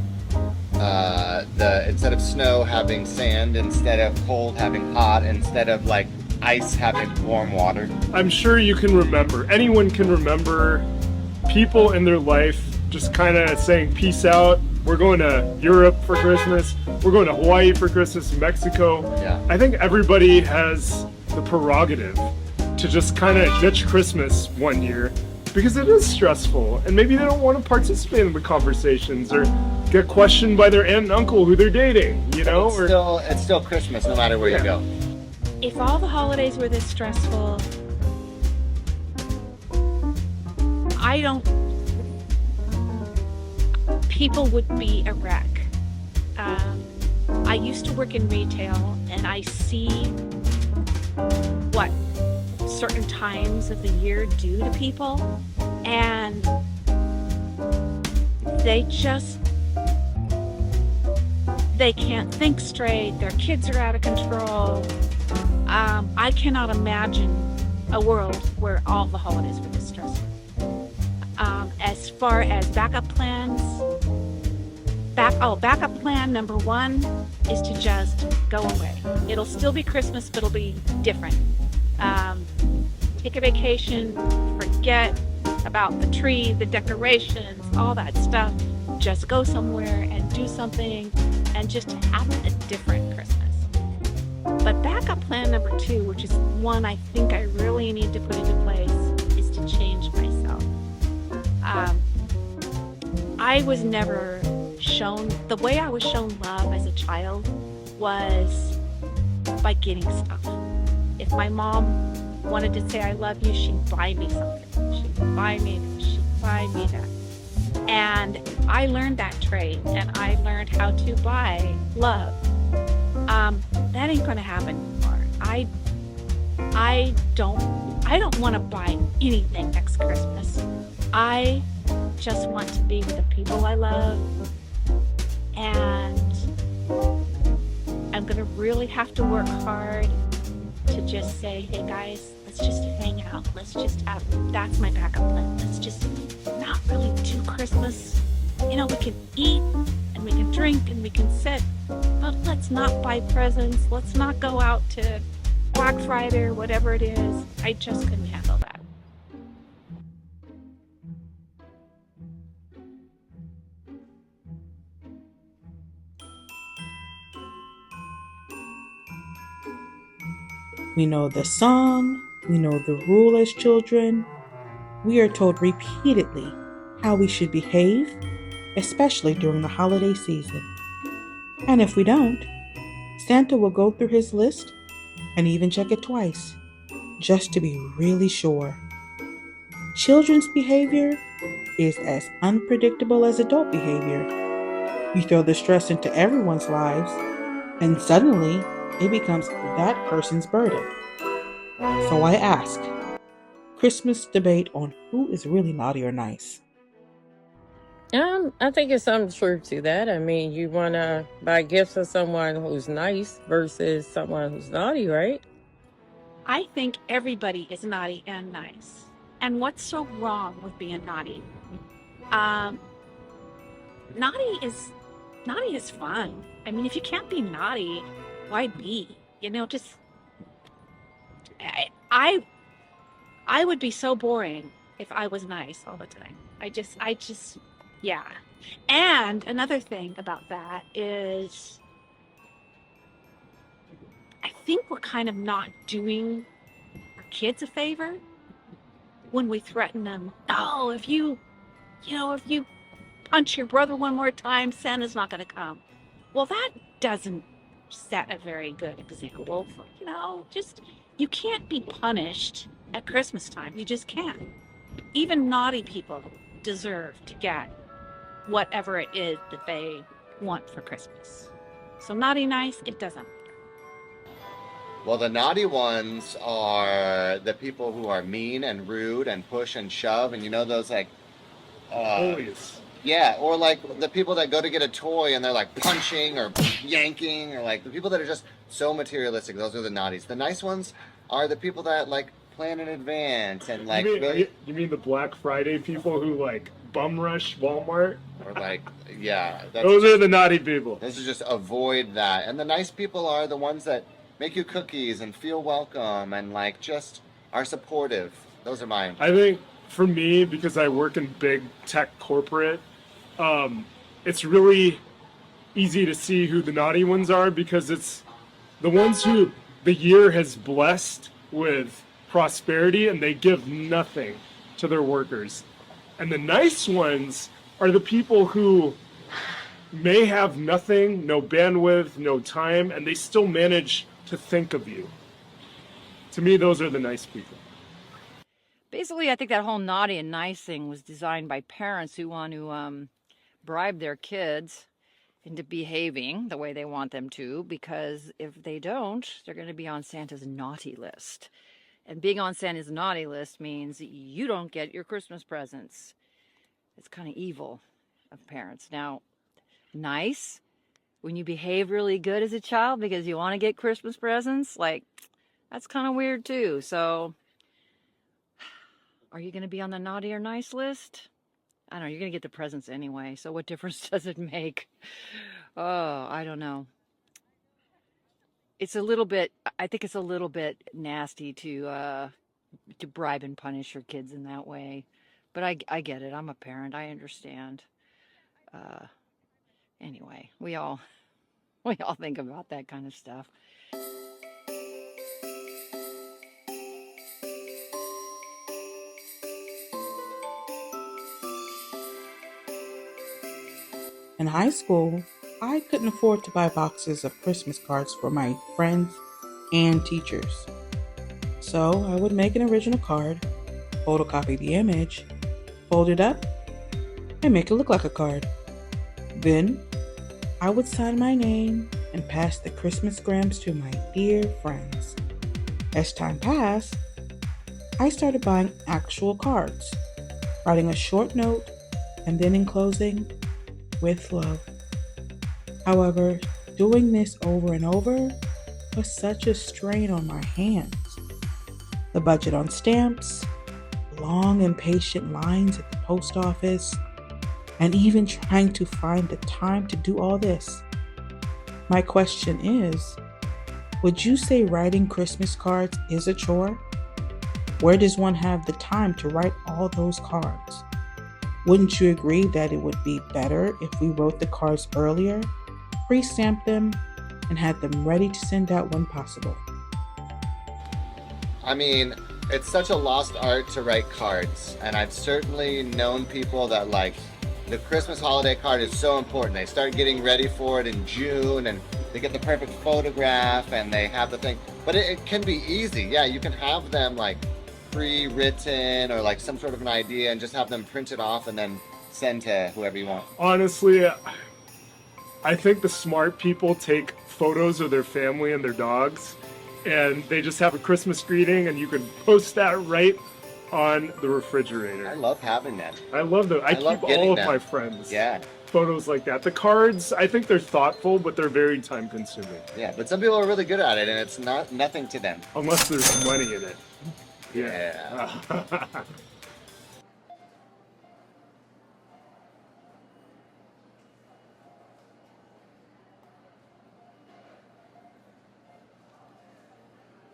instead of snow having sand, instead of cold having hot, instead of like ice having warm water. I'm sure you can remember, anyone can remember people in their life just kind of saying peace out. We're going to Europe for Christmas. We're going to Hawaii for Christmas, Mexico. Yeah. I think everybody has the prerogative to just kind of ditch Christmas one year because it is stressful and maybe they don't want to participate in the conversations or get questioned by their aunt and uncle who they're dating, It's still Christmas no matter where you go. If all the holidays were this stressful, people would be a wreck. I used to work in retail and I see what certain times of the year do to people, and they can't think straight, their kids are out of control. I cannot imagine a world where all the holidays were this stressful. As far as backup plans, backup plan number one is to just go away. It'll still be Christmas, but it'll be different. Take a vacation, forget about the tree, the decorations, all that stuff. Just go somewhere and do something and just have a different Christmas. But backup plan number two, which is one I think I really need to put into place, is to change myself. I was never shown, the way I was shown love as a child was by getting stuff. If my mom wanted to say I love you, she'd buy me something. She'd buy me that. And I learned that trade, and I learned how to buy love. That ain't gonna happen anymore. I don't want to buy anything next Christmas. I just want to be with the people I love, and I'm gonna really have to work hard to just say, hey guys, let's just hang out. Let's just that's my backup plan. Let's just not really do Christmas. We can eat and we can drink and we can sit, but let's not buy presents. Let's not go out to Black Friday or whatever it is. I just couldn't handle that. We know the song, we know the rule as children. We are told repeatedly how we should behave, especially during the holiday season. And if we don't, Santa will go through his list and even check it twice, just to be really sure. Children's behavior is as unpredictable as adult behavior. You throw the stress into everyone's lives, and suddenly it becomes that person's burden. So I ask, Christmas debate on who is really naughty or nice. I think it's some truth to that. I mean, you want to buy gifts for someone who's nice versus someone who's naughty, right? I think everybody is naughty and nice. And what's so wrong with being naughty? Naughty is fun. I mean, if you can't be naughty, why be? I would be so boring if I was nice all the time. Yeah. And another thing about that is I think we're kind of not doing our kids a favor when we threaten them. Oh, if you punch your brother one more time, Santa's not going to come. Well, that doesn't set a very good example. Just you can't be punished at Christmas time. You just can't. Even naughty people deserve to get whatever it is that they want for Christmas. So naughty nice, it doesn't. Well, the naughty ones are the people who are mean and rude and push and shove, and those like Always. yeah, or like the people that go to get a toy and they're like punching or yanking, or like the people that are just so materialistic. Those are the naughties. The nice ones are the people that like plan in advance and like You mean the Black Friday people who like bum rush Walmart? or like yeah, Those are the naughty people. This is just avoid that. And the nice people are the ones that make you cookies and feel welcome and like just are supportive. Those are mine. I think for me, because I work in big tech corporate, it's really easy to see who the naughty ones are, because it's the ones who the year has blessed with prosperity and they give nothing to their workers. And the nice ones are the people who may have nothing, no bandwidth, no time, and they still manage to think of you. To me, those are the nice people. Basically, I think that whole naughty and nice thing was designed by parents who want to bribe their kids into behaving the way they want them to, because if they don't, they're going to be on Santa's naughty list. And being on Santa's naughty list means you don't get your Christmas presents. It's kind of evil of parents. Now, nice, when you behave really good as a child because you want to get Christmas presents, like, that's kind of weird too. So, are you going to be on the naughty or nice list? I don't know, you're going to get the presents anyway, so what difference does it make? Oh, I don't know. I think it's a little bit nasty to bribe and punish your kids in that way. But I get it. I'm a parent. I understand. Anyway, we all think about that kind of stuff. In high school, I couldn't afford to buy boxes of Christmas cards for my friends and teachers. So I would make an original card, photocopy the image, fold it up, and make it look like a card. Then I would sign my name and pass the Christmas grams to my dear friends. As time passed, I started buying actual cards, writing a short note, and then enclosing with love. However, doing this over and over was such a strain on my hands. The budget on stamps, long and patient lines at the post office, and even trying to find the time to do all this. My question is, would you say writing Christmas cards is a chore? Where does one have the time to write all those cards? Wouldn't you agree that it would be better if we wrote the cards earlier, pre-stamped them, and had them ready to send out when possible? I mean, it's such a lost art to write cards, and I've certainly known people that like the Christmas holiday card is so important. They start getting ready for it in June, and they get the perfect photograph, and they have the thing. But it can be easy. Yeah, you can have them like pre-written or like some sort of an idea and just have them printed off and then send to whoever you want. Honestly, I think the smart people take photos of their family and their dogs, and they just have a Christmas greeting, and you can post that right on the refrigerator. I love having them. I love them. I keep all of my friends. Photos like that. The cards, I think they're thoughtful, but they're very time consuming. Yeah, but some people are really good at it, and it's nothing to them. Unless there's money in it. Yeah.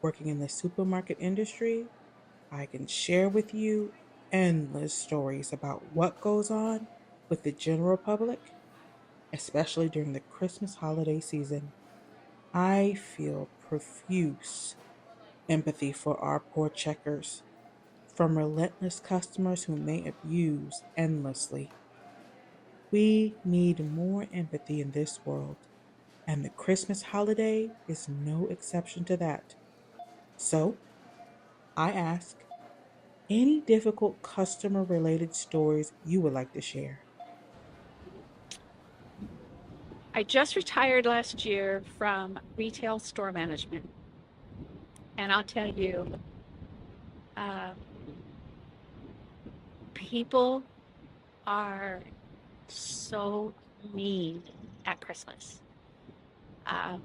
Working in the supermarket industry, I can share with you endless stories about what goes on with the general public, especially during the Christmas holiday season. I feel profuse empathy for our poor checkers, from relentless customers who may abuse endlessly. We need more empathy in this world. And the Christmas holiday is no exception to that. So, I ask, any difficult customer related stories you would like to share? I just retired last year from retail store management. And I'll tell you, uh, people are so mean at Christmas. Um,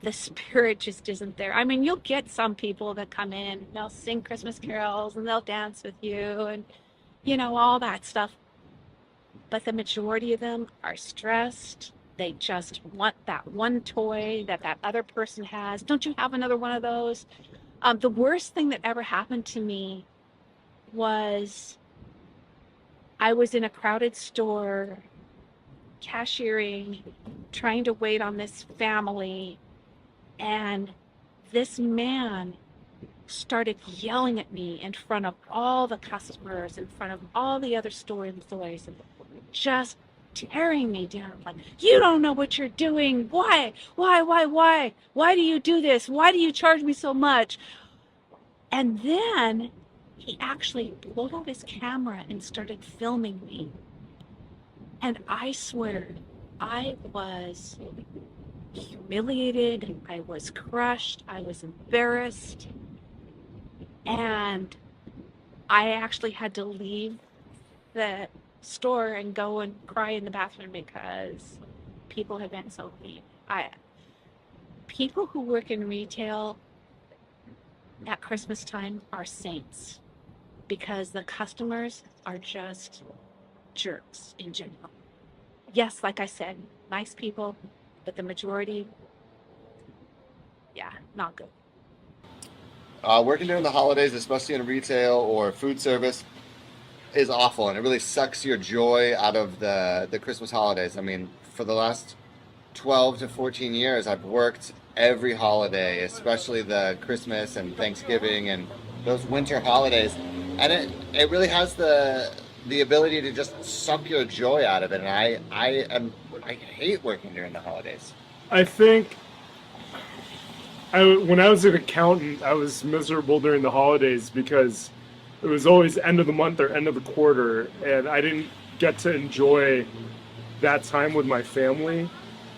the spirit just isn't there. I mean, you'll get some people that come in, and they'll sing Christmas carols and they'll dance with you and, all that stuff. But the majority of them are stressed. They just want that one toy that other person has. Don't you have another one of those? The worst thing that ever happened to me was I was in a crowded store, cashiering, trying to wait on this family, and this man started yelling at me in front of all the customers, in front of all the other store employees, and just tearing me down. Like, you don't know what you're doing. Why? Why do you do this? Why do you charge me so much? And then he actually pulled out his camera and started filming me. And I swear, I was humiliated, I was crushed, I was embarrassed, and I actually had to leave the store and go and cry in the bathroom because people have been so mean. People who work in retail at Christmas time are saints because the customers are just jerks in general. Yes, like I said, nice people, but the majority, yeah, not good. Working during the holidays, especially in retail or food service, is awful, and it really sucks your joy out of the Christmas holidays. I mean, for the last 12 to 14 years, I've worked every holiday, especially the Christmas and Thanksgiving and those winter holidays, and it really has the ability to just suck your joy out of it. And I hate working during the holidays. I think when I was an accountant, I was miserable during the holidays because it was always end of the month or end of the quarter, and I didn't get to enjoy that time with my family.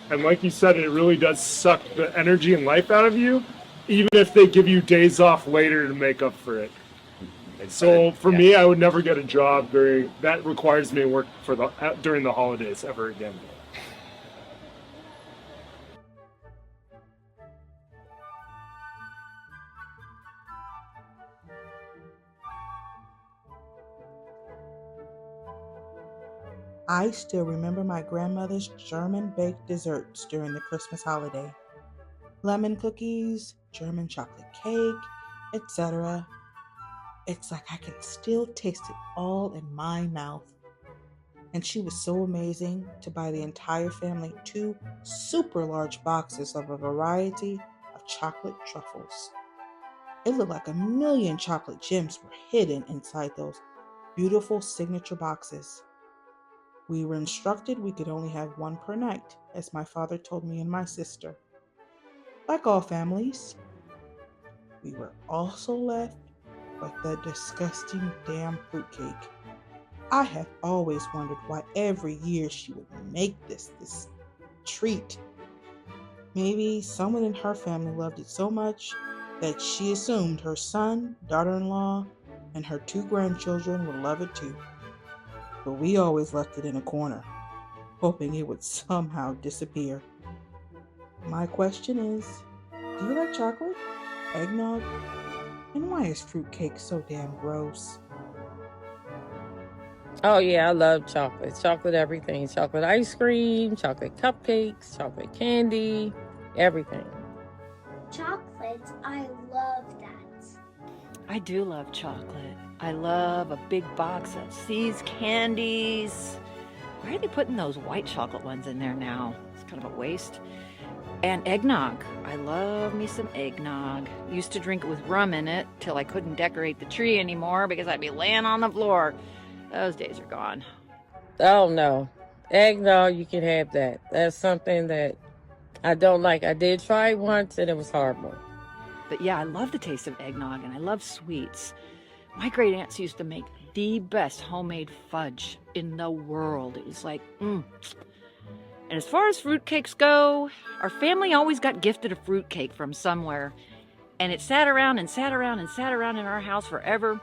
And like you said, it really does suck the energy and life out of you, even if they give you days off later to make up for it. So for me, I would never get a job that requires me to work during the holidays ever again. I still remember my grandmother's German baked desserts during the Christmas holiday. Lemon cookies, German chocolate cake, etc. It's like I can still taste it all in my mouth. And she was so amazing to buy the entire family 2 super large boxes of a variety of chocolate truffles. It looked like a million chocolate gems were hidden inside those beautiful signature boxes. We were instructed we could only have one per night, as my father told me and my sister. Like all families, we were also left with the disgusting damn fruitcake. I have always wondered why every year she would make this treat. Maybe someone in her family loved it so much that she assumed her son, daughter-in-law, and her 2 grandchildren would love it too. But we always left it in a corner, hoping it would somehow disappear. My question is, do you like chocolate? Eggnog? And why is fruitcake so damn gross? Oh yeah, I love chocolate. Chocolate everything. Chocolate ice cream, chocolate cupcakes, chocolate candy, everything. Chocolate, I love that. I do love chocolate. I love a big box of See's candies. Why are they putting those white chocolate ones in there now? It's kind of a waste. And eggnog. I love me some eggnog. Used to drink it with rum in it till I couldn't decorate the tree anymore because I'd be laying on the floor. Those days are gone. Oh no, eggnog, you can have that. That's something that I don't like. I did try it once and it was horrible. But yeah, I love the taste of eggnog and I love sweets. My great aunts used to make the best homemade fudge in the world. It was like, And as far as fruitcakes go, our family always got gifted a fruitcake from somewhere. And it sat around and sat around and sat around in our house forever.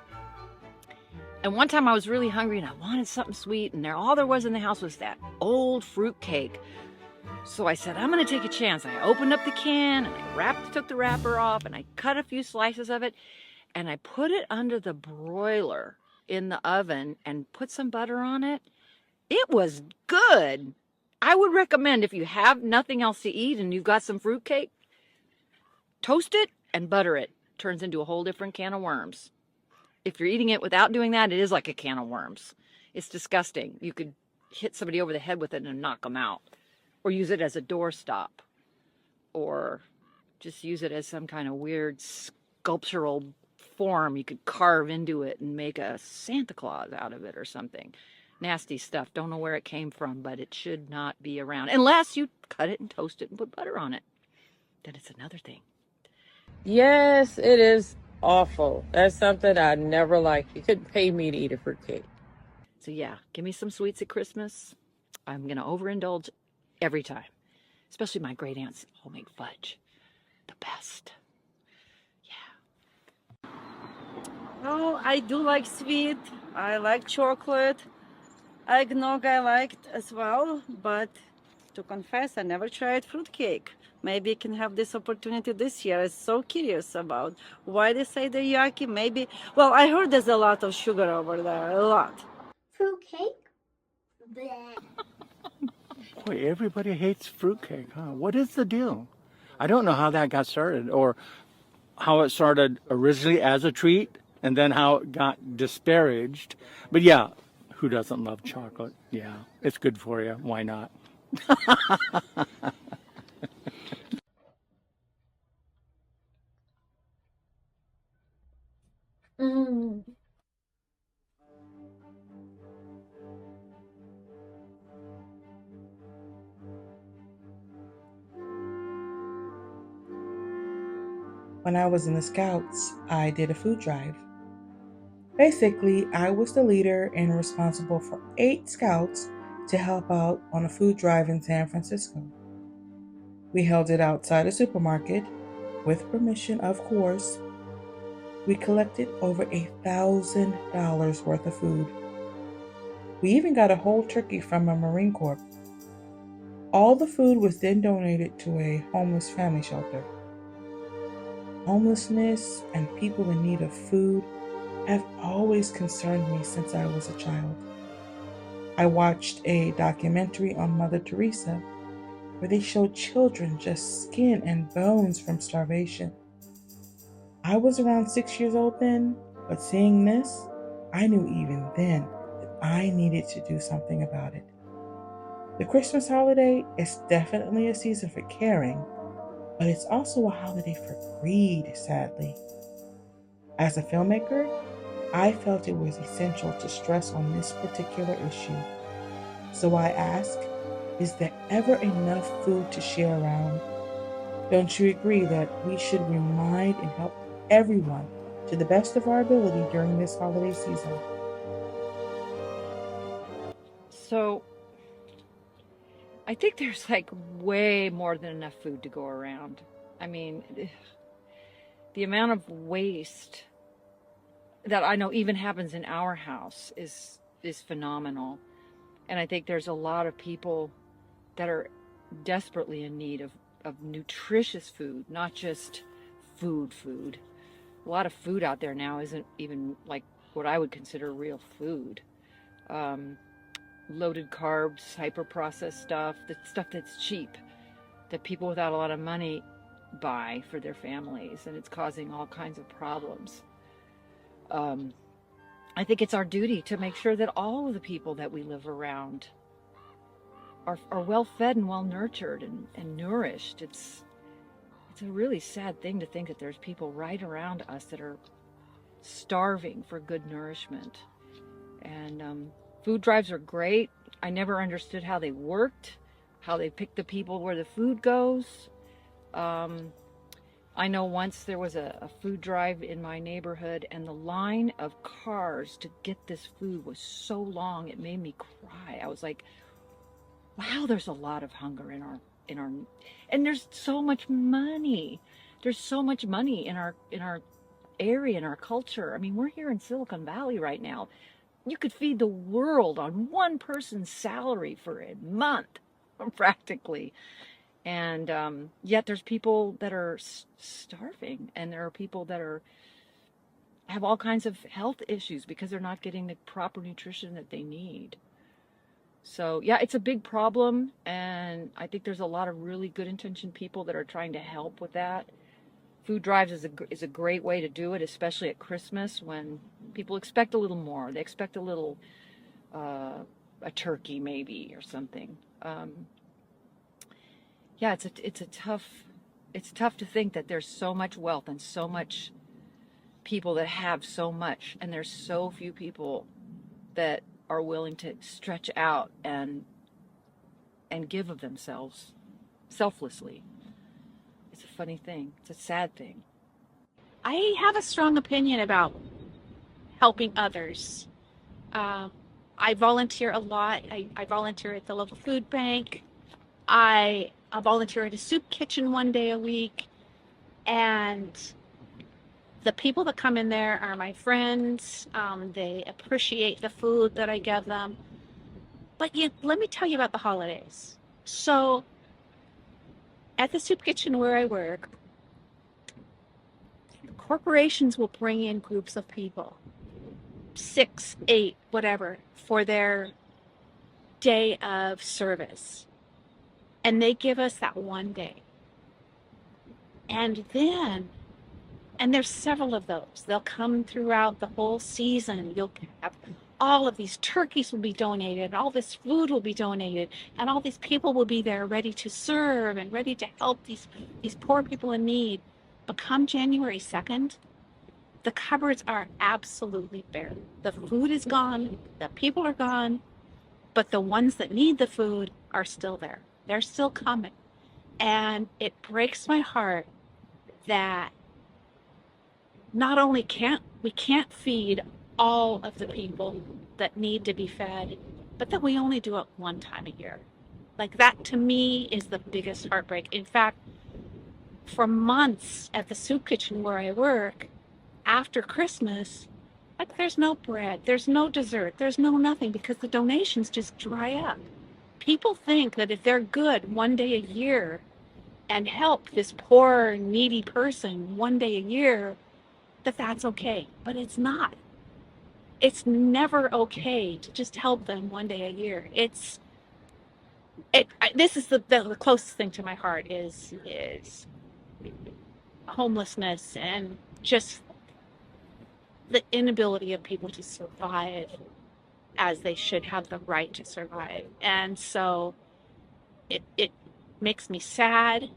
And one time I was really hungry and I wanted something sweet, and all there was in the house was that old fruitcake. So I said, I'm going to take a chance. I opened up the can and I took the wrapper off and I cut a few slices of it and I put it under the broiler in the oven and put some butter on it. It was good. I would recommend, if you have nothing else to eat and you've got some fruitcake, toast it and butter it. Turns into a whole different can of worms. If you're eating it without doing that, it is like a can of worms. It's disgusting. You could hit somebody over the head with it and knock them out. Or use it as a doorstop. Or just use it as some kind of weird sculptural form. You could carve into it and make a Santa Claus out of it or something. Nasty stuff. Don't know where it came from, but it should not be around. Unless you cut it and toast it and put butter on it. Then it's another thing. Yes, it is awful. That's something I never liked. You couldn't pay me to eat a fruitcake. So yeah, give me some sweets at Christmas. I'm going to overindulge every time. Especially my great aunt's homemade fudge. The best. Yeah. Oh, I do like sweet. I like chocolate. Eggnog I liked as well, but to confess, I never tried fruitcake. Maybe I can have this opportunity this year. I'm so curious about why they say they're yucky. Maybe, well, I heard there's a lot of sugar over there, a lot. Fruitcake? Bleh. Boy, everybody hates fruitcake, huh? What is the deal? I don't know how that got started, or how it started originally as a treat and then how it got disparaged. But yeah, who doesn't love chocolate? Yeah, it's good for you. Why not? Mm. When I was in the Scouts, I did a food drive. Basically, I was the leader and responsible for 8 Scouts to help out on a food drive in San Francisco. We held it outside a supermarket, with permission, of course. We collected over $1,000 worth of food. We even got a whole turkey from a Marine Corps. All the food was then donated to a homeless family shelter. Homelessness and people in need of food have always concerned me since I was a child. I watched a documentary on Mother Teresa where they showed children just skin and bones from starvation. I was around 6 years old then, but seeing this, I knew even then that I needed to do something about it. The Christmas holiday is definitely a season for caring, but it's also a holiday for greed, sadly. As a filmmaker, I felt it was essential to stress on this particular issue. So I ask, is there ever enough food to share around? Don't you agree that we should remind and help everyone to the best of our ability during this holiday season? So, I think there's like way more than enough food to go around. I mean, the amount of waste that I know even happens in our house is phenomenal. And I think there's a lot of people that are desperately in need of nutritious food, not just food. A lot of food out there now isn't even like what I would consider real food. Loaded carbs, hyper-processed stuff, the stuff that's cheap, that people without a lot of money buy for their families, and it's causing all kinds of problems. I think it's our duty to make sure that all of the people that we live around are well fed and well nurtured and nourished. It's a really sad thing to think that there's people right around us that are starving for good nourishment. And food drives are great. I never understood how they worked. how they pick the people where the food goes. I know once there was a food drive in my neighborhood, and the line of cars to get this food was so long it made me cry. I was like, wow, there's a lot of hunger in our and there's so much money. There's so much money in our area, in our culture. I mean, we're here in Silicon Valley right now. You could feed the world on one person's salary for a month, practically. And yet there's people that are starving, and there are people that are have all kinds of health issues because they're not getting the proper nutrition that they need. So yeah, it's a big problem, and I think there's a lot of really good intentioned people that are trying to help with that. Food drives is a great way to do it, especially at Christmas when people expect a little more. They expect a little a turkey maybe or something. Yeah, it's tough to think that there's so much wealth and so much people that have so much, and there's so few people that are willing to stretch out and give of themselves selflessly. It's a funny thing. It's a sad thing. I have a strong opinion about helping others. I volunteer a lot. I volunteer at the local food bank. I volunteer at a soup kitchen 1 day a week. And the people that come in there are my friends. They appreciate the food that I give them. But let me tell you about the holidays. So at the soup kitchen where I work, corporations will bring in groups of people, 6, 8, whatever, for their day of service. And they give us that 1 day. And then, and there's several of those. They'll come throughout the whole season. You'll have all of these turkeys will be donated, all this food will be donated, and all these people will be there ready to serve and ready to help these poor people in need. But come January 2nd, the cupboards are absolutely bare. The food is gone, the people are gone, but the ones that need the food are still there. They're still coming. And it breaks my heart that not only we can't feed all of the people that need to be fed, but that we only do it 1 time a year. Like, that to me is the biggest heartbreak. In fact, for months at the soup kitchen where I work, after Christmas, like, there's no bread, there's no dessert, there's no nothing, because the donations just dry up. People think that if they're good 1 day a year and help this poor, needy person 1 day a year, that's okay. But it's not. It's never okay to just help them 1 day a year. This is the closest thing to my heart is homelessness and just the inability of people to survive as they should have the right to survive. And so it makes me sad,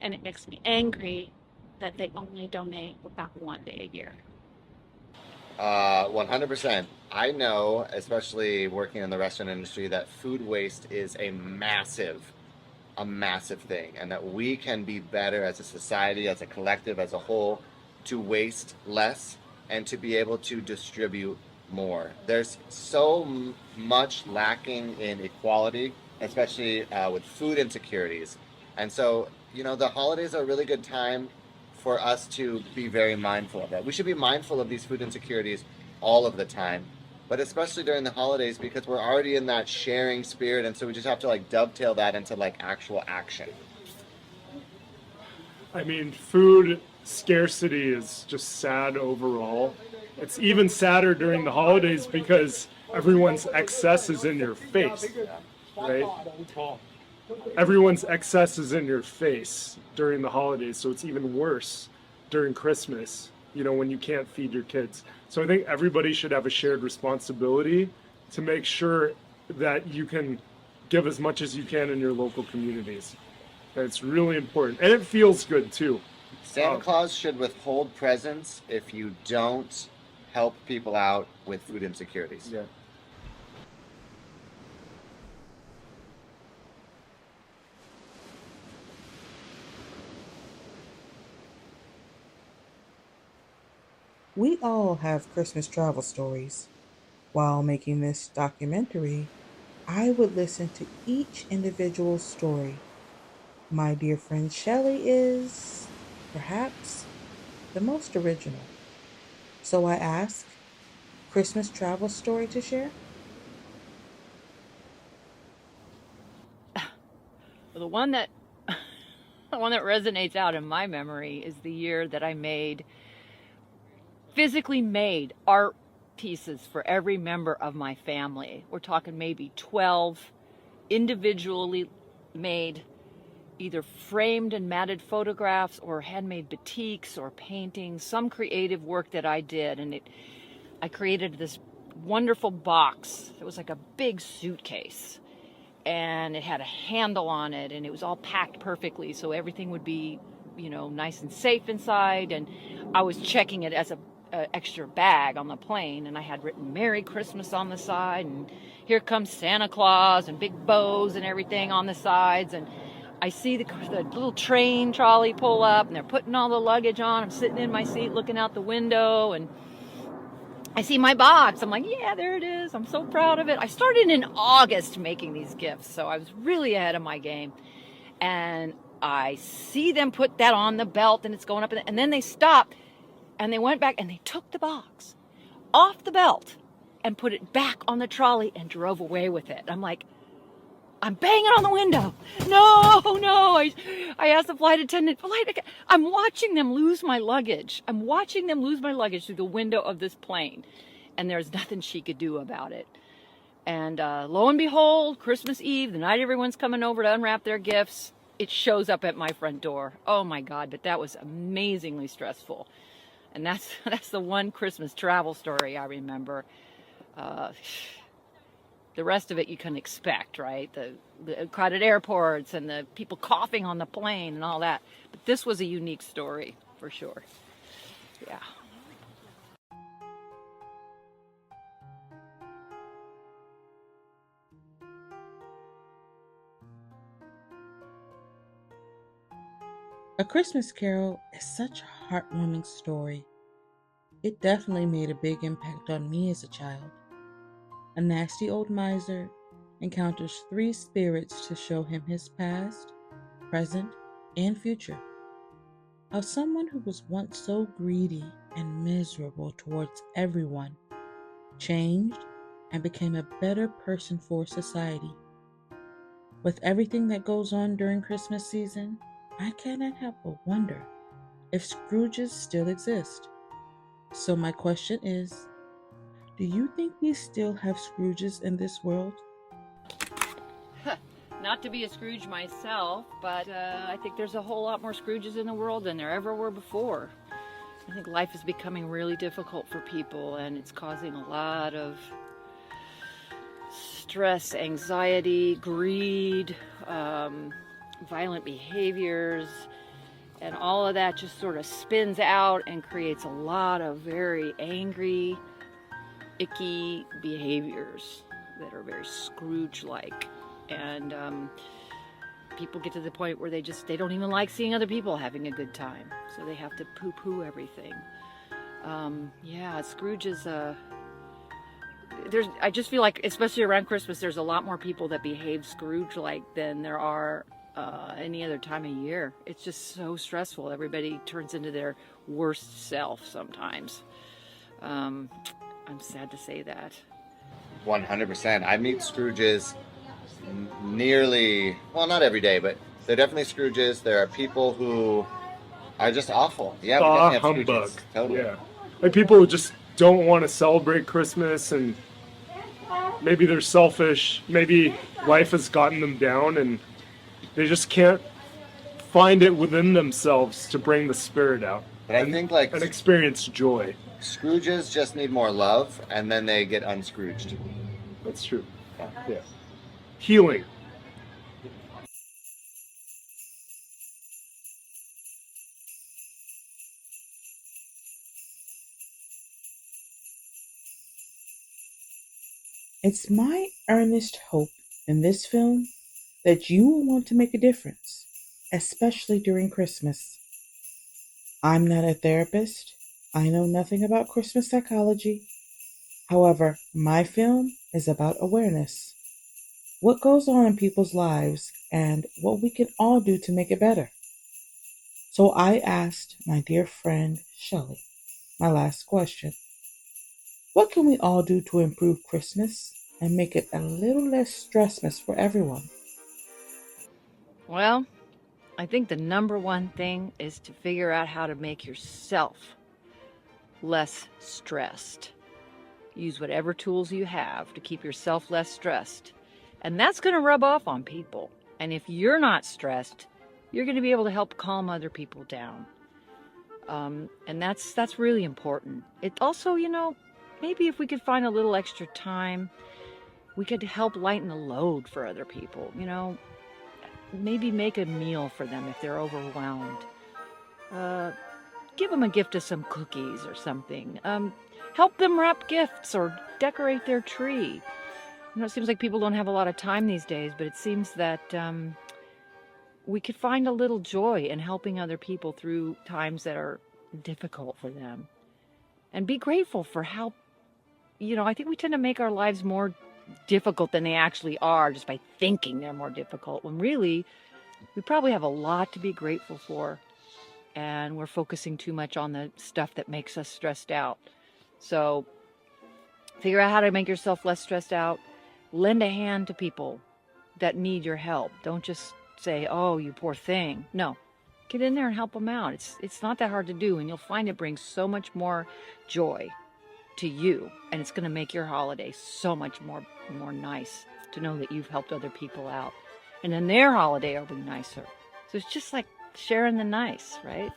and it makes me angry that they only donate about 1 day a year. 100%. I know, especially working in the restaurant industry, that food waste is a massive thing, and that we can be better as a society, as a collective, as a whole, to waste less and to be able to distribute more. There's so much lacking in equality, especially with food insecurities. And so, the holidays are a really good time for us to be very mindful of that. We should be mindful of these food insecurities all of the time, but especially during the holidays, because we're already in that sharing spirit, and so we just have to dovetail that into actual action. I mean, food scarcity is just sad overall. It's even sadder during the holidays because everyone's excess is in your face, right? Everyone's excess is in your face during the holidays, so it's even worse during Christmas, when you can't feed your kids. So I think everybody should have a shared responsibility to make sure that you can give as much as you can in your local communities. And it's really important, and it feels good too. Santa Claus should withhold presents if you don't help people out with food insecurities. Yeah. We all have Christmas travel stories. While making this documentary, I would listen to each individual story. My dear friend Shelley is, perhaps, the most original. So I ask, Christmas travel story to share? The one that the one that resonates out in my memory is the year that I physically made art pieces for every member of my family. We're talking maybe 12 individually made, either framed and matted photographs or handmade batiks or paintings, some creative work that I did. And I created this wonderful box. It was like a big suitcase, and it had a handle on it, and it was all packed perfectly so everything would be, nice and safe inside. And I was checking it as a extra bag on the plane, and I had written Merry Christmas on the side, and here comes Santa Claus, and big bows and everything on the sides. And I see the little train trolley pull up, and they're putting all the luggage on. I'm sitting in my seat looking out the window, and I see my box. I'm like, yeah, there it is. I'm so proud of it. I started in August making these gifts, so I was really ahead of my game. And I see them put that on the belt, and it's going up, and then they stopped, and they went back, and they took the box off the belt and put it back on the trolley and drove away with it. I'm like, I'm banging on the window. No. I asked the flight attendant, I'm watching them lose my luggage. I'm watching them lose my luggage through the window of this plane. And there's nothing she could do about it. And lo and behold, Christmas Eve, the night everyone's coming over to unwrap their gifts, it shows up at my front door. Oh my God, but that was amazingly stressful. And that's the one Christmas travel story I remember. The rest of it you can expect, right? The crowded airports and the people coughing on the plane and all that. But this was a unique story, for sure. Yeah. A Christmas Carol is such a heartwarming story. It definitely made a big impact on me as a child. A nasty old miser encounters three spirits to show him his past, present, and future. How someone who was once so greedy and miserable towards everyone changed and became a better person for society. With everything that goes on during Christmas season, I cannot help but wonder if Scrooges still exist. So my question is, do you think we still have Scrooges in this world? Not to be a Scrooge myself, but I think there's a whole lot more Scrooges in the world than there ever were before. I think life is becoming really difficult for people, and it's causing a lot of stress, anxiety, greed, violent behaviors, and all of that just sort of spins out and creates a lot of very angry, icky behaviors that are very Scrooge-like. And people get to the point where they don't even like seeing other people having a good time, so they have to poo-poo everything. Scrooge is I just feel like, especially around Christmas, there's a lot more people that behave Scrooge-like than there are any other time of year. It's just so stressful. Everybody turns into their worst self sometimes. I'm sad to say that. 100%. I meet Scrooges nearly, well, not every day, but they're definitely Scrooges. There are people who are just awful. Yeah, we definitely have Humbug. Scrooges. Totally. Yeah. Like people who just don't want to celebrate Christmas, and maybe they're selfish. Maybe life has gotten them down and they just can't find it within themselves to bring the spirit out. But I think like and experience joy. Scrooges just need more love, and then they get unscrooged. That's true. Yeah. Healing. It's my earnest hope in this film that you will want to make a difference, especially during Christmas. I'm not a therapist, I know nothing about Christmas psychology. However, my film is about awareness. What goes on in people's lives and what we can all do to make it better. So I asked my dear friend Shelley my last question. What can we all do to improve Christmas and make it a little less stressmas for everyone? Well, I think the number one thing is to figure out how to make yourself less stressed. Use whatever tools you have to keep yourself less stressed. And that's going to rub off on people. And if you're not stressed, you're going to be able to help calm other people down. And that's really important. It also, maybe if we could find a little extra time, we could help lighten the load for other people. Maybe make a meal for them if they're overwhelmed. Give them a gift of some cookies or something. Help them wrap gifts or decorate their tree. It seems like people don't have a lot of time these days, but it seems that we could find a little joy in helping other people through times that are difficult for them. And be grateful for how, I think we tend to make our lives more difficult than they actually are just by thinking they're more difficult, when really we probably have a lot to be grateful for. And we're focusing too much on the stuff that makes us stressed out. So figure out how to make yourself less stressed out. Lend a hand to people that need your help. Don't just say, oh, you poor thing. No, get in there and help them out. It's not that hard to do, and you'll find it brings so much more joy to you, and it's going to make your holiday so much more nice to know that you've helped other people out. And then their holiday will be nicer. So it's just like sharing the nice, right?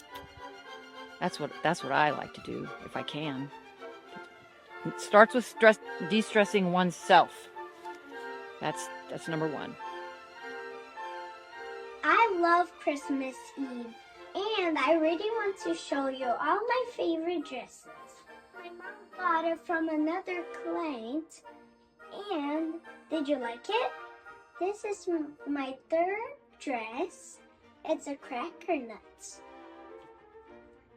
That's what I like to do if I can. It starts with de-stressing oneself. That's number one. I love Christmas Eve, and I really want to show you all my favorite dresses. My mom got it from another client, and did you like it? This is my third dress. It's a cracker nut.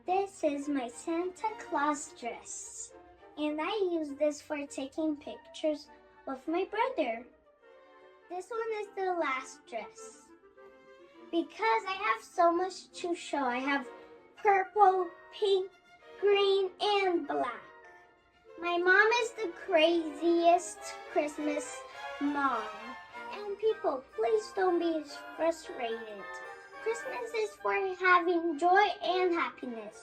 This is my Santa Claus dress, and I use this for taking pictures with my brother. This one is the last dress. Because I have so much to show. I have purple, pink, green, and black. My mom is the craziest Christmas mom. And people, please don't be frustrated. Christmas is for having joy and happiness.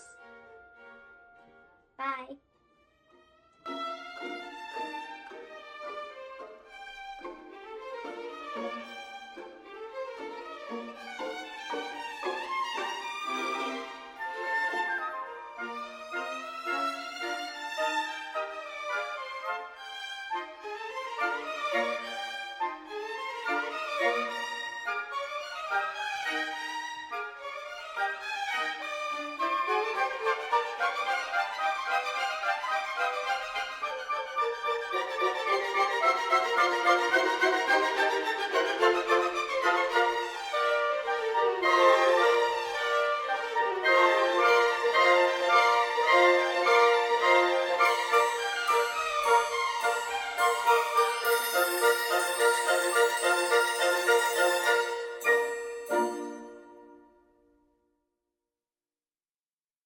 Bye.